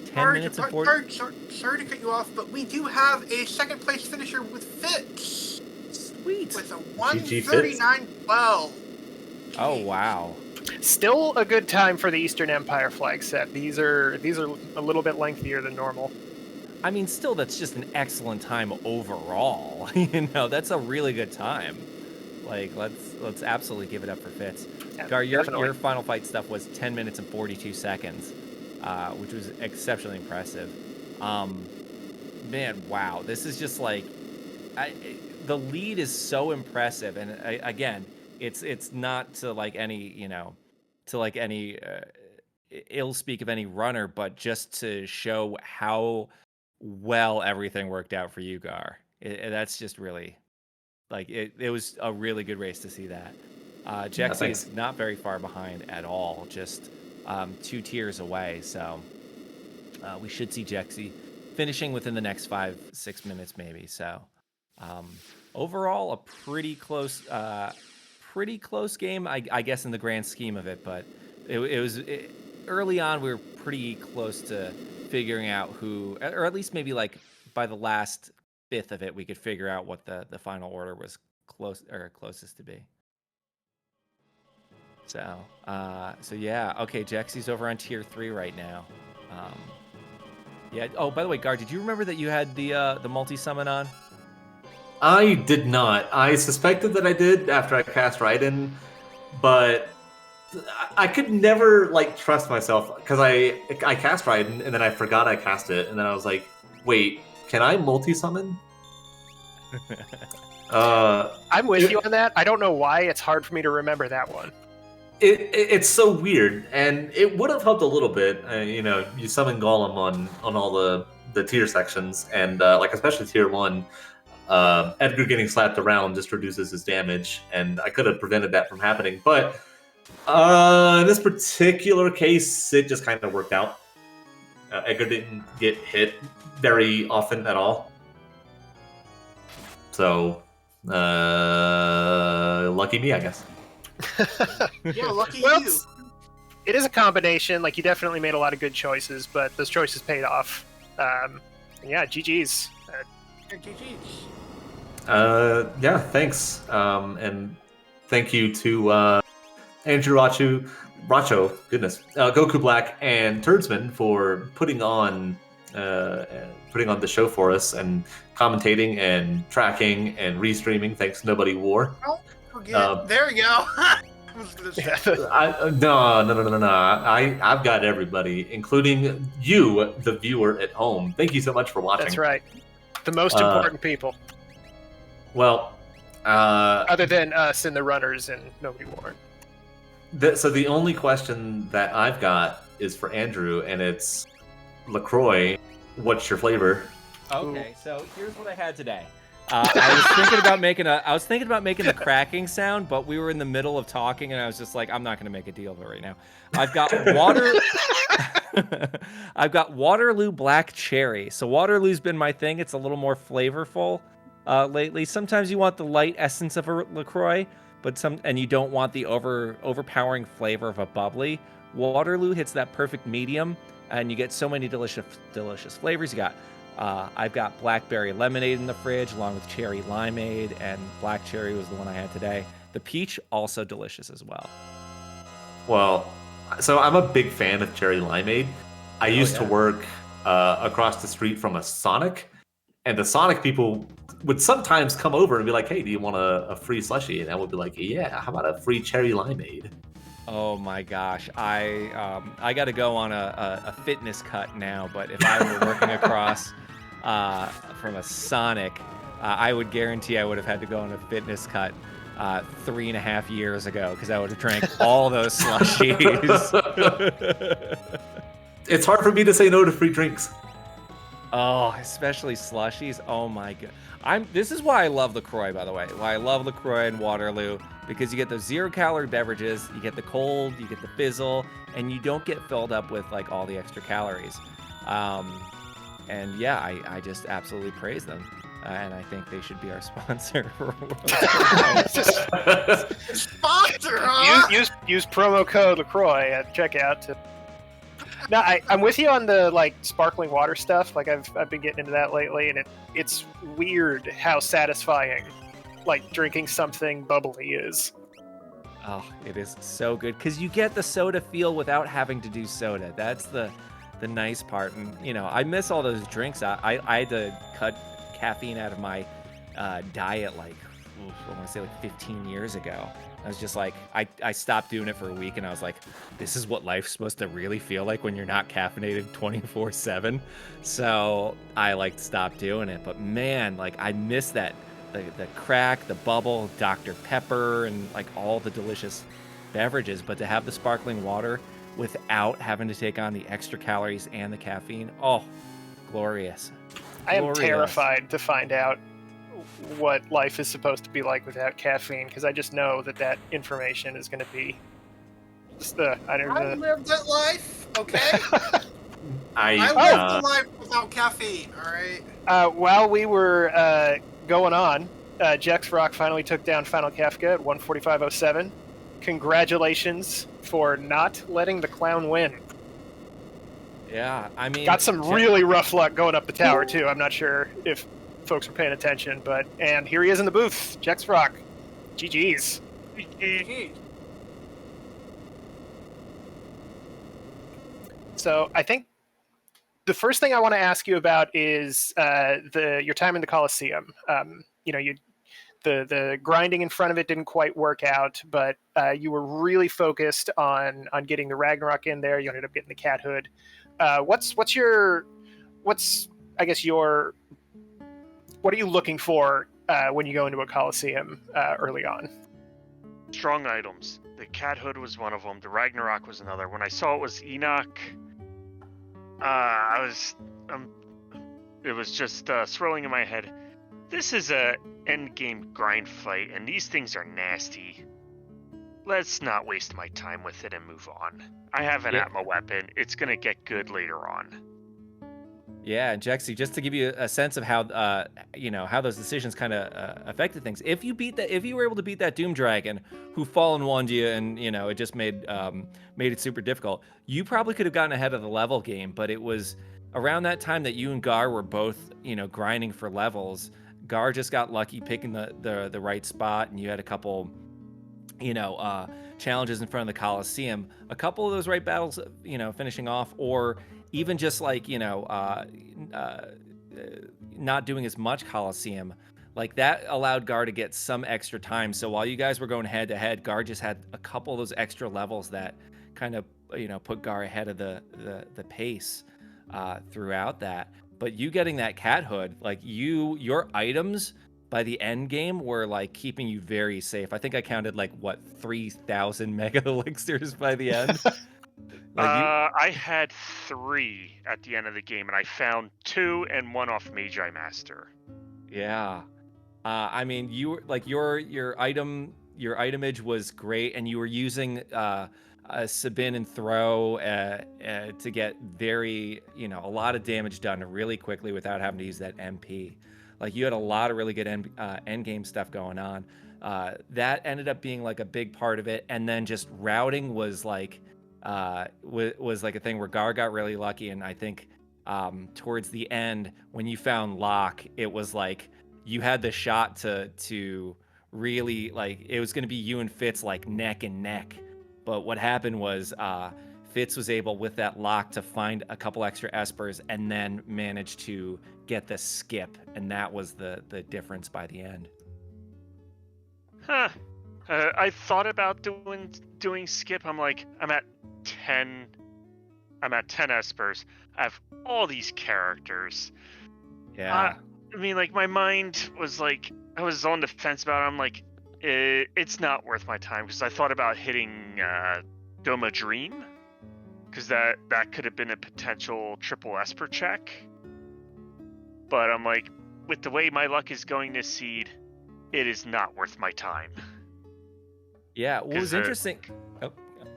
10 minutes and 40. Sorry to cut you off, but we do have a second place finisher with Fitz. Sweet. With a 139.12. Oh wow. Still a good time for the Eastern Empire flag set. These are a little bit lengthier than normal. I mean, still, that's just an excellent time overall. That's a really good time. Like, let's absolutely give it up for Fitz. Yeah, Gar, your final fight stuff was 10 minutes and 42 seconds, which was exceptionally impressive. Man, wow. This is just like... the lead is so impressive, and again, it's not to like any ill speak of any runner, but just to show how well everything worked out for you, Gar. That's just really it was a really good race to see that. Jexy is not very far behind at all, just 2 tiers away. So we should see Jexy finishing within the next 5-6 minutes, maybe. So. Overall, a pretty close game, I guess, in the grand scheme of it. But it was early on. We were pretty close to figuring out who, or at least maybe like by the last fifth of it, we could figure out what the final order was closest to be. So yeah, okay. Jexy's over on tier 3 right now. Yeah. Oh, by the way, Gar, did you remember that you had the multi-summon on? I did not. I suspected that I did after I cast Raiden, but I could never trust myself because I cast Raiden and then I forgot I cast it, and then I was like, wait, can I multi-summon? I'm with you on that. I don't know why it's hard for me to remember that one. It's so weird, and it would have helped a little bit. You summon Golem on all the tier sections, and especially tier 1. Edgar getting slapped around just reduces his damage, and I could have prevented that from happening. But in this particular case, it just kind of worked out. Edgar didn't get hit very often at all. So, lucky me, I guess. Yeah, lucky you. It is a combination. You definitely made a lot of good choices, but those choices paid off. Yeah, GG's. GG's. Yeah, thanks. And thank you to Andrew Racho, goodness, Goku Black and Turdsman for putting on the show for us and commentating and tracking and restreaming. Thanks, Nobody War. Don't forget. There you go. No. I've got everybody, including you, the viewer at home. Thank you so much for watching. That's right. The most important people. Well, other than us and the runners and Nobody War. So the only question that I've got is for Andrew, and it's LaCroix. What's your flavor? Okay, so here's what I had today. I was thinking about making the cracking sound, but we were in the middle of talking, and I was just like, I'm not going to make a deal of it right now. I've got I've got Waterloo Black Cherry. So Waterloo's been my thing. It's a little more flavorful lately. Sometimes you want the light essence of a LaCroix, and you don't want the overpowering flavor of a bubbly. Waterloo hits that perfect medium, and you get so many delicious flavors. You got I've got blackberry lemonade in the fridge, along with cherry limeade, and black cherry was the one I had today. The peach, also delicious as well. Well, so I'm a big fan of cherry limeade. I used to work across the street from a Sonic, and the Sonic people would sometimes come over and be like, hey, do you want a free slushie? And I would be like, yeah, how about a free cherry limeade? Oh my gosh, I got to go on a fitness cut now, but if I were working across from a Sonic, I would guarantee I would have had to go on a fitness cut 3.5 years ago, because I would have drank all those slushies. It's hard for me to say no to free drinks. Oh, especially slushies. Oh my god. This is why I love LaCroix, by the way. Why I love LaCroix and Waterloo, because you get those 0-calorie beverages, you get the cold, you get the fizzle, and you don't get filled up with like all the extra calories. And yeah, I just absolutely praise them. And I think they should be our sponsor for Sponsor, huh? Use promo code LaCroix at checkout. No, I'm with you on the like sparkling water stuff. Like I've been getting into that lately, and it's weird how satisfying like drinking something bubbly is. Oh, it is so good, because you get the soda feel without having to do soda. That's the nice part. And you know, I miss all those drinks. I had to cut caffeine out of my diet like I want to say like 15 years ago. I was just like, I stopped doing it for a week, and I was like, this is what life's supposed to really feel like when you're not caffeinated 24/7. So I like stopped doing it. But man, like I miss that the crack, the bubble, Dr. Pepper, and like all the delicious beverages. But to have the sparkling water without having to take on the extra calories and the caffeine, oh, glorious. I am terrified to find out what life is supposed to be like without caffeine, because I just know that information is going to be just I lived that life, okay? I lived the life without caffeine, all right? While we were going on, Jex Rock finally took down Final Kafka at 145.07. Congratulations for not letting the clown win. Yeah, I mean, got some really rough luck going up the tower too. I'm not sure if folks were paying attention, and here he is in the booth, Jex Rock. GG's. So I think the first thing I want to ask you about is your time in the Coliseum. The grinding in front of it didn't quite work out, but you were really focused on getting the Ragnarok in there. You ended up getting the Cat Hood. What are you looking for when you go into a Coliseum early on? Strong items. The Cat Hood was one of them. The Ragnarok was another. When I saw it was Enoch, it was just swirling in my head. This is a endgame grind fight, and these things are nasty. Let's not waste my time with it and move on. I have an Atma weapon. It's gonna get good later on. Yeah, and Jexy, just to give you a sense of how how those decisions kind of affected things. If you were able to beat that Doom Dragon, who Fallen won you, and it just made it super difficult, you probably could have gotten ahead of the level game. But it was around that time that you and Gar were both grinding for levels. Gar just got lucky picking the right spot, and you had a couple, challenges in front of the Coliseum. A couple of those right battles, finishing off, or even just like, not doing as much Coliseum. Like that allowed Gar to get some extra time. So while you guys were going head to head, Gar just had a couple of those extra levels that kind of, put Gar ahead of the pace throughout that. But you getting that cat hood, like your items by the end game were like keeping you very safe. I think I counted 3,000 mega elixirs by the end. I had 3 at the end of the game, and I found 2 and 1 off Magi Master. Yeah. I mean, you were like your itemage was great, and you were using Sabin and throw to get very, a lot of damage done really quickly without having to use that MP. Like you had a lot of really good end game stuff going on. That ended up being like a big part of it, and then just routing was like was like a thing where Gar got really lucky, and I think towards the end when you found Locke, it was like you had the shot to really, like, it was going to be you and Fitz like neck and neck. But what happened was Fitz was able with that lock to find a couple extra Espers and then managed to get the skip, and that was the difference by the end. Huh. I thought about doing skip. I'm like, I'm at 10 Espers. I have all these characters. Yeah. I mean, like, my mind was like, I was on the fence about it. I'm like, it's not worth my time, because I thought about hitting Doma Dream, because that could have been a potential triple Esper check. But I'm like, with the way my luck is going this seed, it is not worth my time. Yeah, what was interesting... Oh,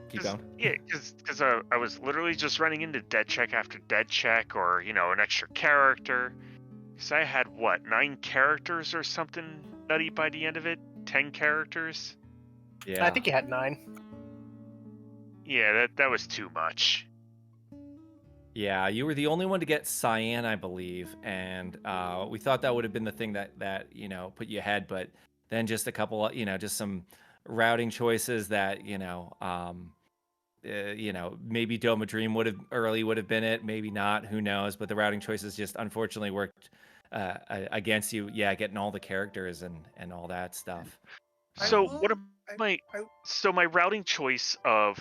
keep going. Yeah, because I was literally just running into dead check after dead check, or, an extra character. Because I had, 9 characters or something nutty by the end of it? 10 characters? Yeah. I think you had 9. Yeah, that was too much. Yeah, you were the only one to get Cyan, I believe, and we thought that would have been the thing that put you ahead, but then just a couple, just some routing choices that, maybe Doma Dream would have been it, maybe not, who knows, but the routing choices just unfortunately worked against you. Yeah, getting all the characters and all that stuff. So so my routing choice of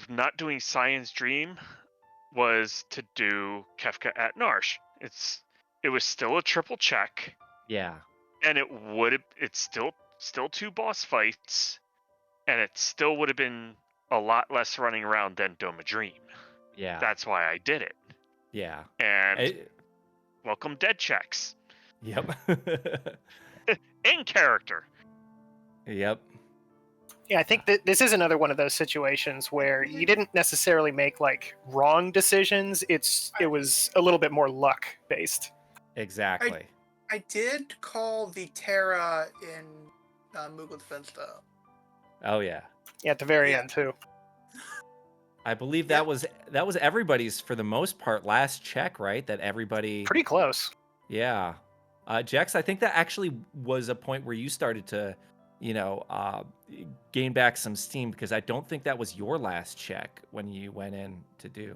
not doing Cyan's Dream was to do Kefka at Narsh. It was still a triple check. Yeah. And it's still 2 boss fights, and it still would have been a lot less running around than Doma Dream. Yeah. That's why I did it. Yeah. And welcome dead checks. Yep. In character. Yep. Yeah, I think that this is another one of those situations where you didn't necessarily make wrong decisions. It was a little bit more luck based. Exactly. I did call the Terra in Moogle Defense though. Oh yeah. Yeah, at the very end too. I believe that was everybody's for the most part last check, right? That everybody pretty close. Yeah. Jex, I think that actually was a point where you started to, gain back some steam, because I don't think that was your last check when you went in to do.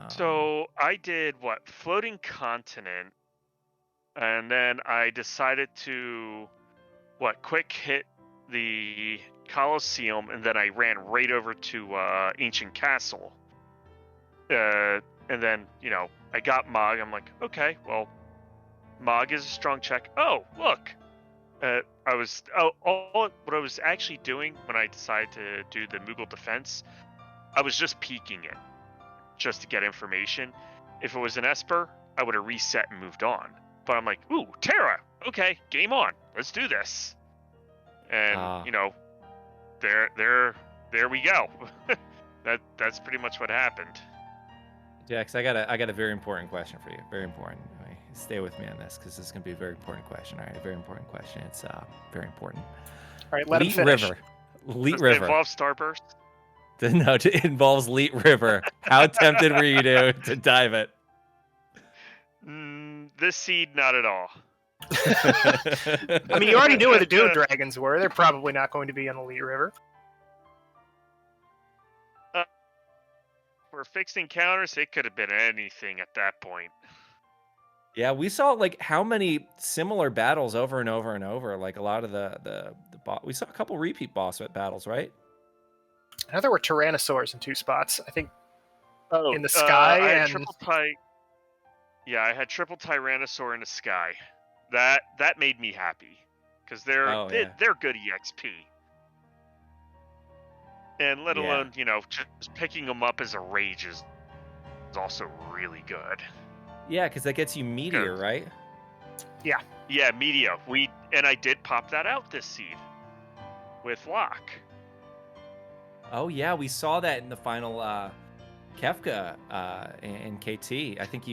So I did Floating Continent, and then I decided to quick hit the Coliseum, and then I ran right over to Ancient Castle. And then, I got Mog. I'm like, okay, well, Mog is a strong check. Oh, look. What I was actually doing when I decided to do the Moogle Defense, I was just peeking it, just to get information. If it was an Esper, I would have reset and moved on. But I'm like, ooh, Terra. Okay, game on. Let's do this. And there we go. That's pretty much what happened. Jax, I got a very important question for you. Very important. Stay with me on this, because this is going to be a very important question. All right, a very important question. It's very important. All right, let him finish. Leet Does River. It involves Starburst? No, it involves Leet River. How tempted were you to dive it? This seed, not at all. I mean, you already knew where the Dune Dragons were. They're probably not going to be on Elite River. For fixed encounters, it could have been anything at that point. Yeah, we saw like how many similar battles over and over and over. Like a lot of we saw a couple repeat boss battles, right? I know there were Tyrannosaurs in 2 spots. I think Oh, in the sky I had and triple Yeah, I had triple Tyrannosaur in the sky. That made me happy because they're good EXP, and let alone just picking them up as a rage is also really good. Yeah, because that gets you Meteor, right? Yeah, Meteor. I did pop that out this seed with Locke. Oh yeah, we saw that in the final Kefka and KT. I think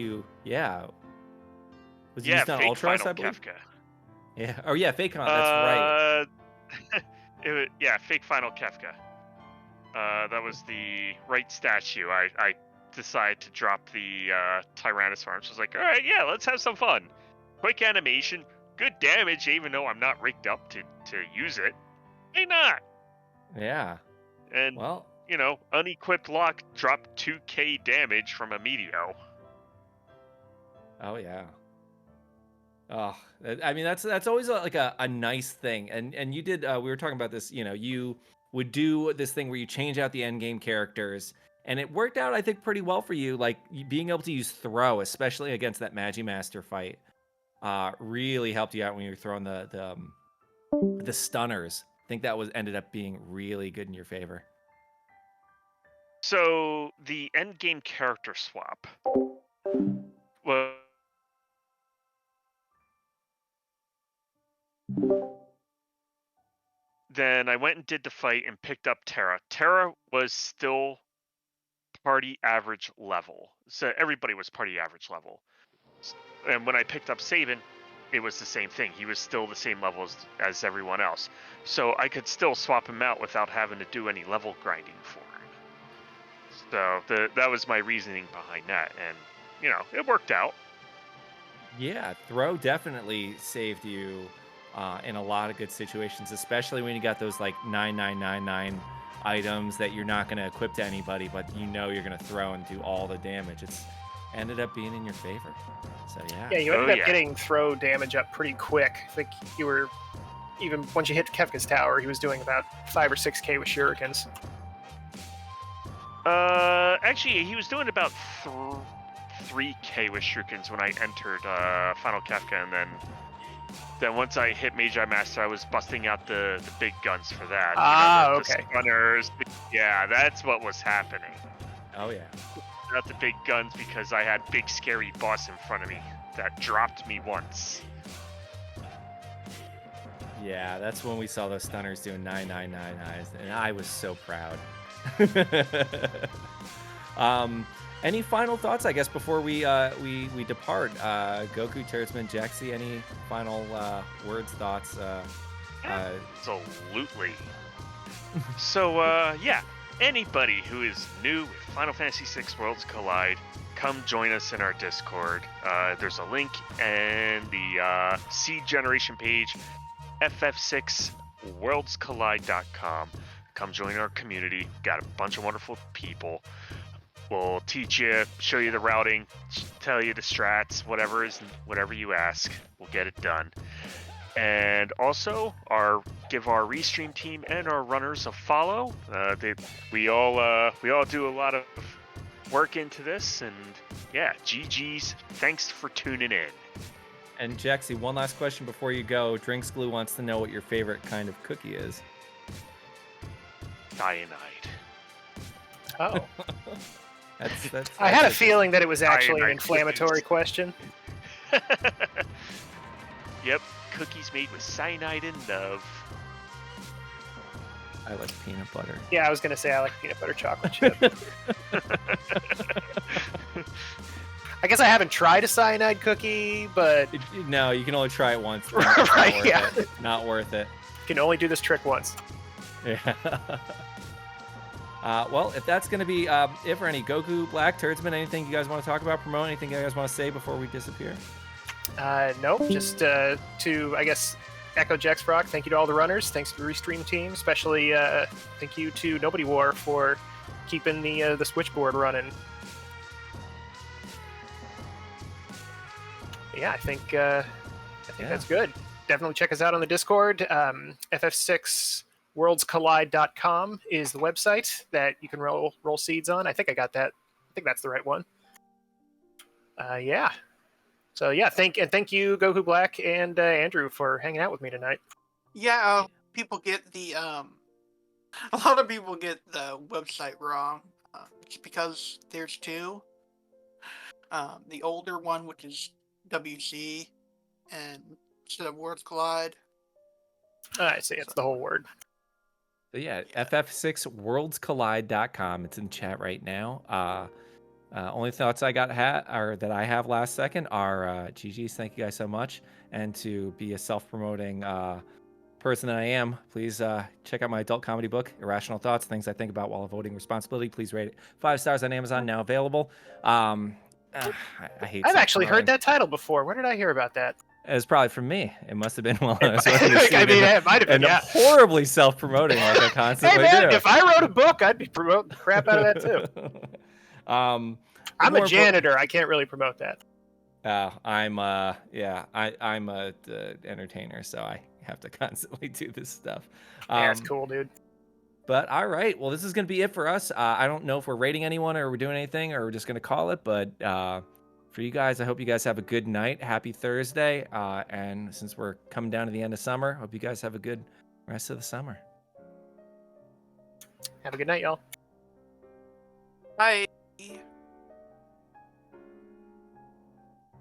was used on fake Ultras, final I believe. Kefka. Yeah. Oh yeah, Fakon. That's right. Fake final Kefka. That was the right statue. I decided to drop the Tyrannosaur. And she was like, all right, yeah, let's have some fun. Quick animation, good damage, even though I'm not rigged up to use it. Why not? Yeah. And well, unequipped Locke dropped 2k damage from a Meteor. Oh yeah. Oh, I mean that's always a nice thing. And you did. We were talking about this. You would do this thing where you change out the end game characters, and it worked out, I think, pretty well for you. Like being able to use throw, especially against that Magimaster fight, really helped you out when you were throwing the stunners. I think that ended up being really good in your favor. So the end game character swap. Well. Then I went and did the fight and picked up Terra. Terra was still party average level. So everybody was party average level. And when I picked up Sabin, it was the same thing. He was still the same level as everyone else. So I could still swap him out without having to do any level grinding for him. So that was my reasoning behind that. And, it worked out. Yeah, throw definitely saved you in a lot of good situations, especially when you got those like 9999 items that you're not going to equip to anybody, but you're going to throw and do all the damage. It's ended up being in your favor. So yeah. Yeah, you ended up getting throw damage up pretty quick. I think you were, even once you hit Kefka's tower, he was doing about 5 or 6k with shurikens. Actually, he was doing about 3k with shurikens when I entered Final Kefka, and then once I hit Magi Master, I was busting out the big guns for that. Okay. The stunners. Yeah, that's what was happening. Oh yeah. Out the big guns because I had big scary boss in front of me that dropped me once. Yeah, that's when we saw those stunners doing 9999s, and I was so proud. Any final thoughts, I guess, before we depart? Goku, Terraceman, Jaxi, any final words, thoughts? Absolutely. So, anybody who is new with Final Fantasy VI Worlds Collide, come join us in our Discord. There's a link in the seed generation page, FF6 worldscollide.com. Come join our community. Got a bunch of wonderful people. We'll teach you, show you the routing, tell you the strats, whatever you ask. We'll get it done. And also, give our restream team and our runners a follow. We all do a lot of work into this, and yeah, GG's. Thanks for tuning in. And Jaxi, one last question before you go. Drinks Glue wants to know what your favorite kind of cookie is. Cyanide. Oh. That's I had a feeling that it was actually an Cyanide inflammatory question. Yep, cookies made with cyanide and love. I like peanut butter. Yeah, I was going to say I like peanut butter chocolate chip. I guess I haven't tried a cyanide cookie, but... No, you can only try it once. Right, yeah. Not worth it. You can only do this trick once. Yeah. Well, if that's going to be it for any Goku, Black, Turdsman, anything you guys want to talk about, promote, anything you guys want to say before we disappear? Nope. Just to, I guess, echo Jack's Brock. Thank you to all the runners. Thanks to the Restream team. Especially thank you to Nobody War for keeping the switchboard running. Yeah, I think that's good. Definitely check us out on the Discord. FF6 worldscollide.com is the website that you can roll seeds on. I think I got that. I think that's the right one. Yeah. So yeah, thank you, Goku Black and Andrew, for hanging out with me tonight. Yeah, people get the a lot of people get the website wrong. It's because there's two. The older one, which is WC, and instead of Worlds Collide. I see. It's the whole word. So yeah, FF6worldscollide.com. It's in chat right now. Only thoughts I got that I have last second are GG's. Thank you guys so much. And to be a self-promoting person that I am, please check out my adult comedy book, Irrational Thoughts, Things I Think About While Avoiding Responsibility. Please rate it 5 stars on Amazon, now available. I hate I've actually heard that title before. Where did I hear about that? It was probably from me. It must have been while I was working it might have been, yeah. Horribly self-promoting like I constantly hey man, do. if I wrote a book, I'd be promoting the crap out of that too. I'm a janitor. I can't really promote that. I'm a entertainer, so I have to constantly do this stuff. Yeah, it's cool, dude. But all right, well, this is gonna be it for us. I don't know if we're rating anyone or we're doing anything or we're just gonna call it. But for you guys, I hope you guys have a good night. Happy Thursday. And since we're coming down to the end of summer, hope you guys have a good rest of the summer. Have a good night, y'all. Bye.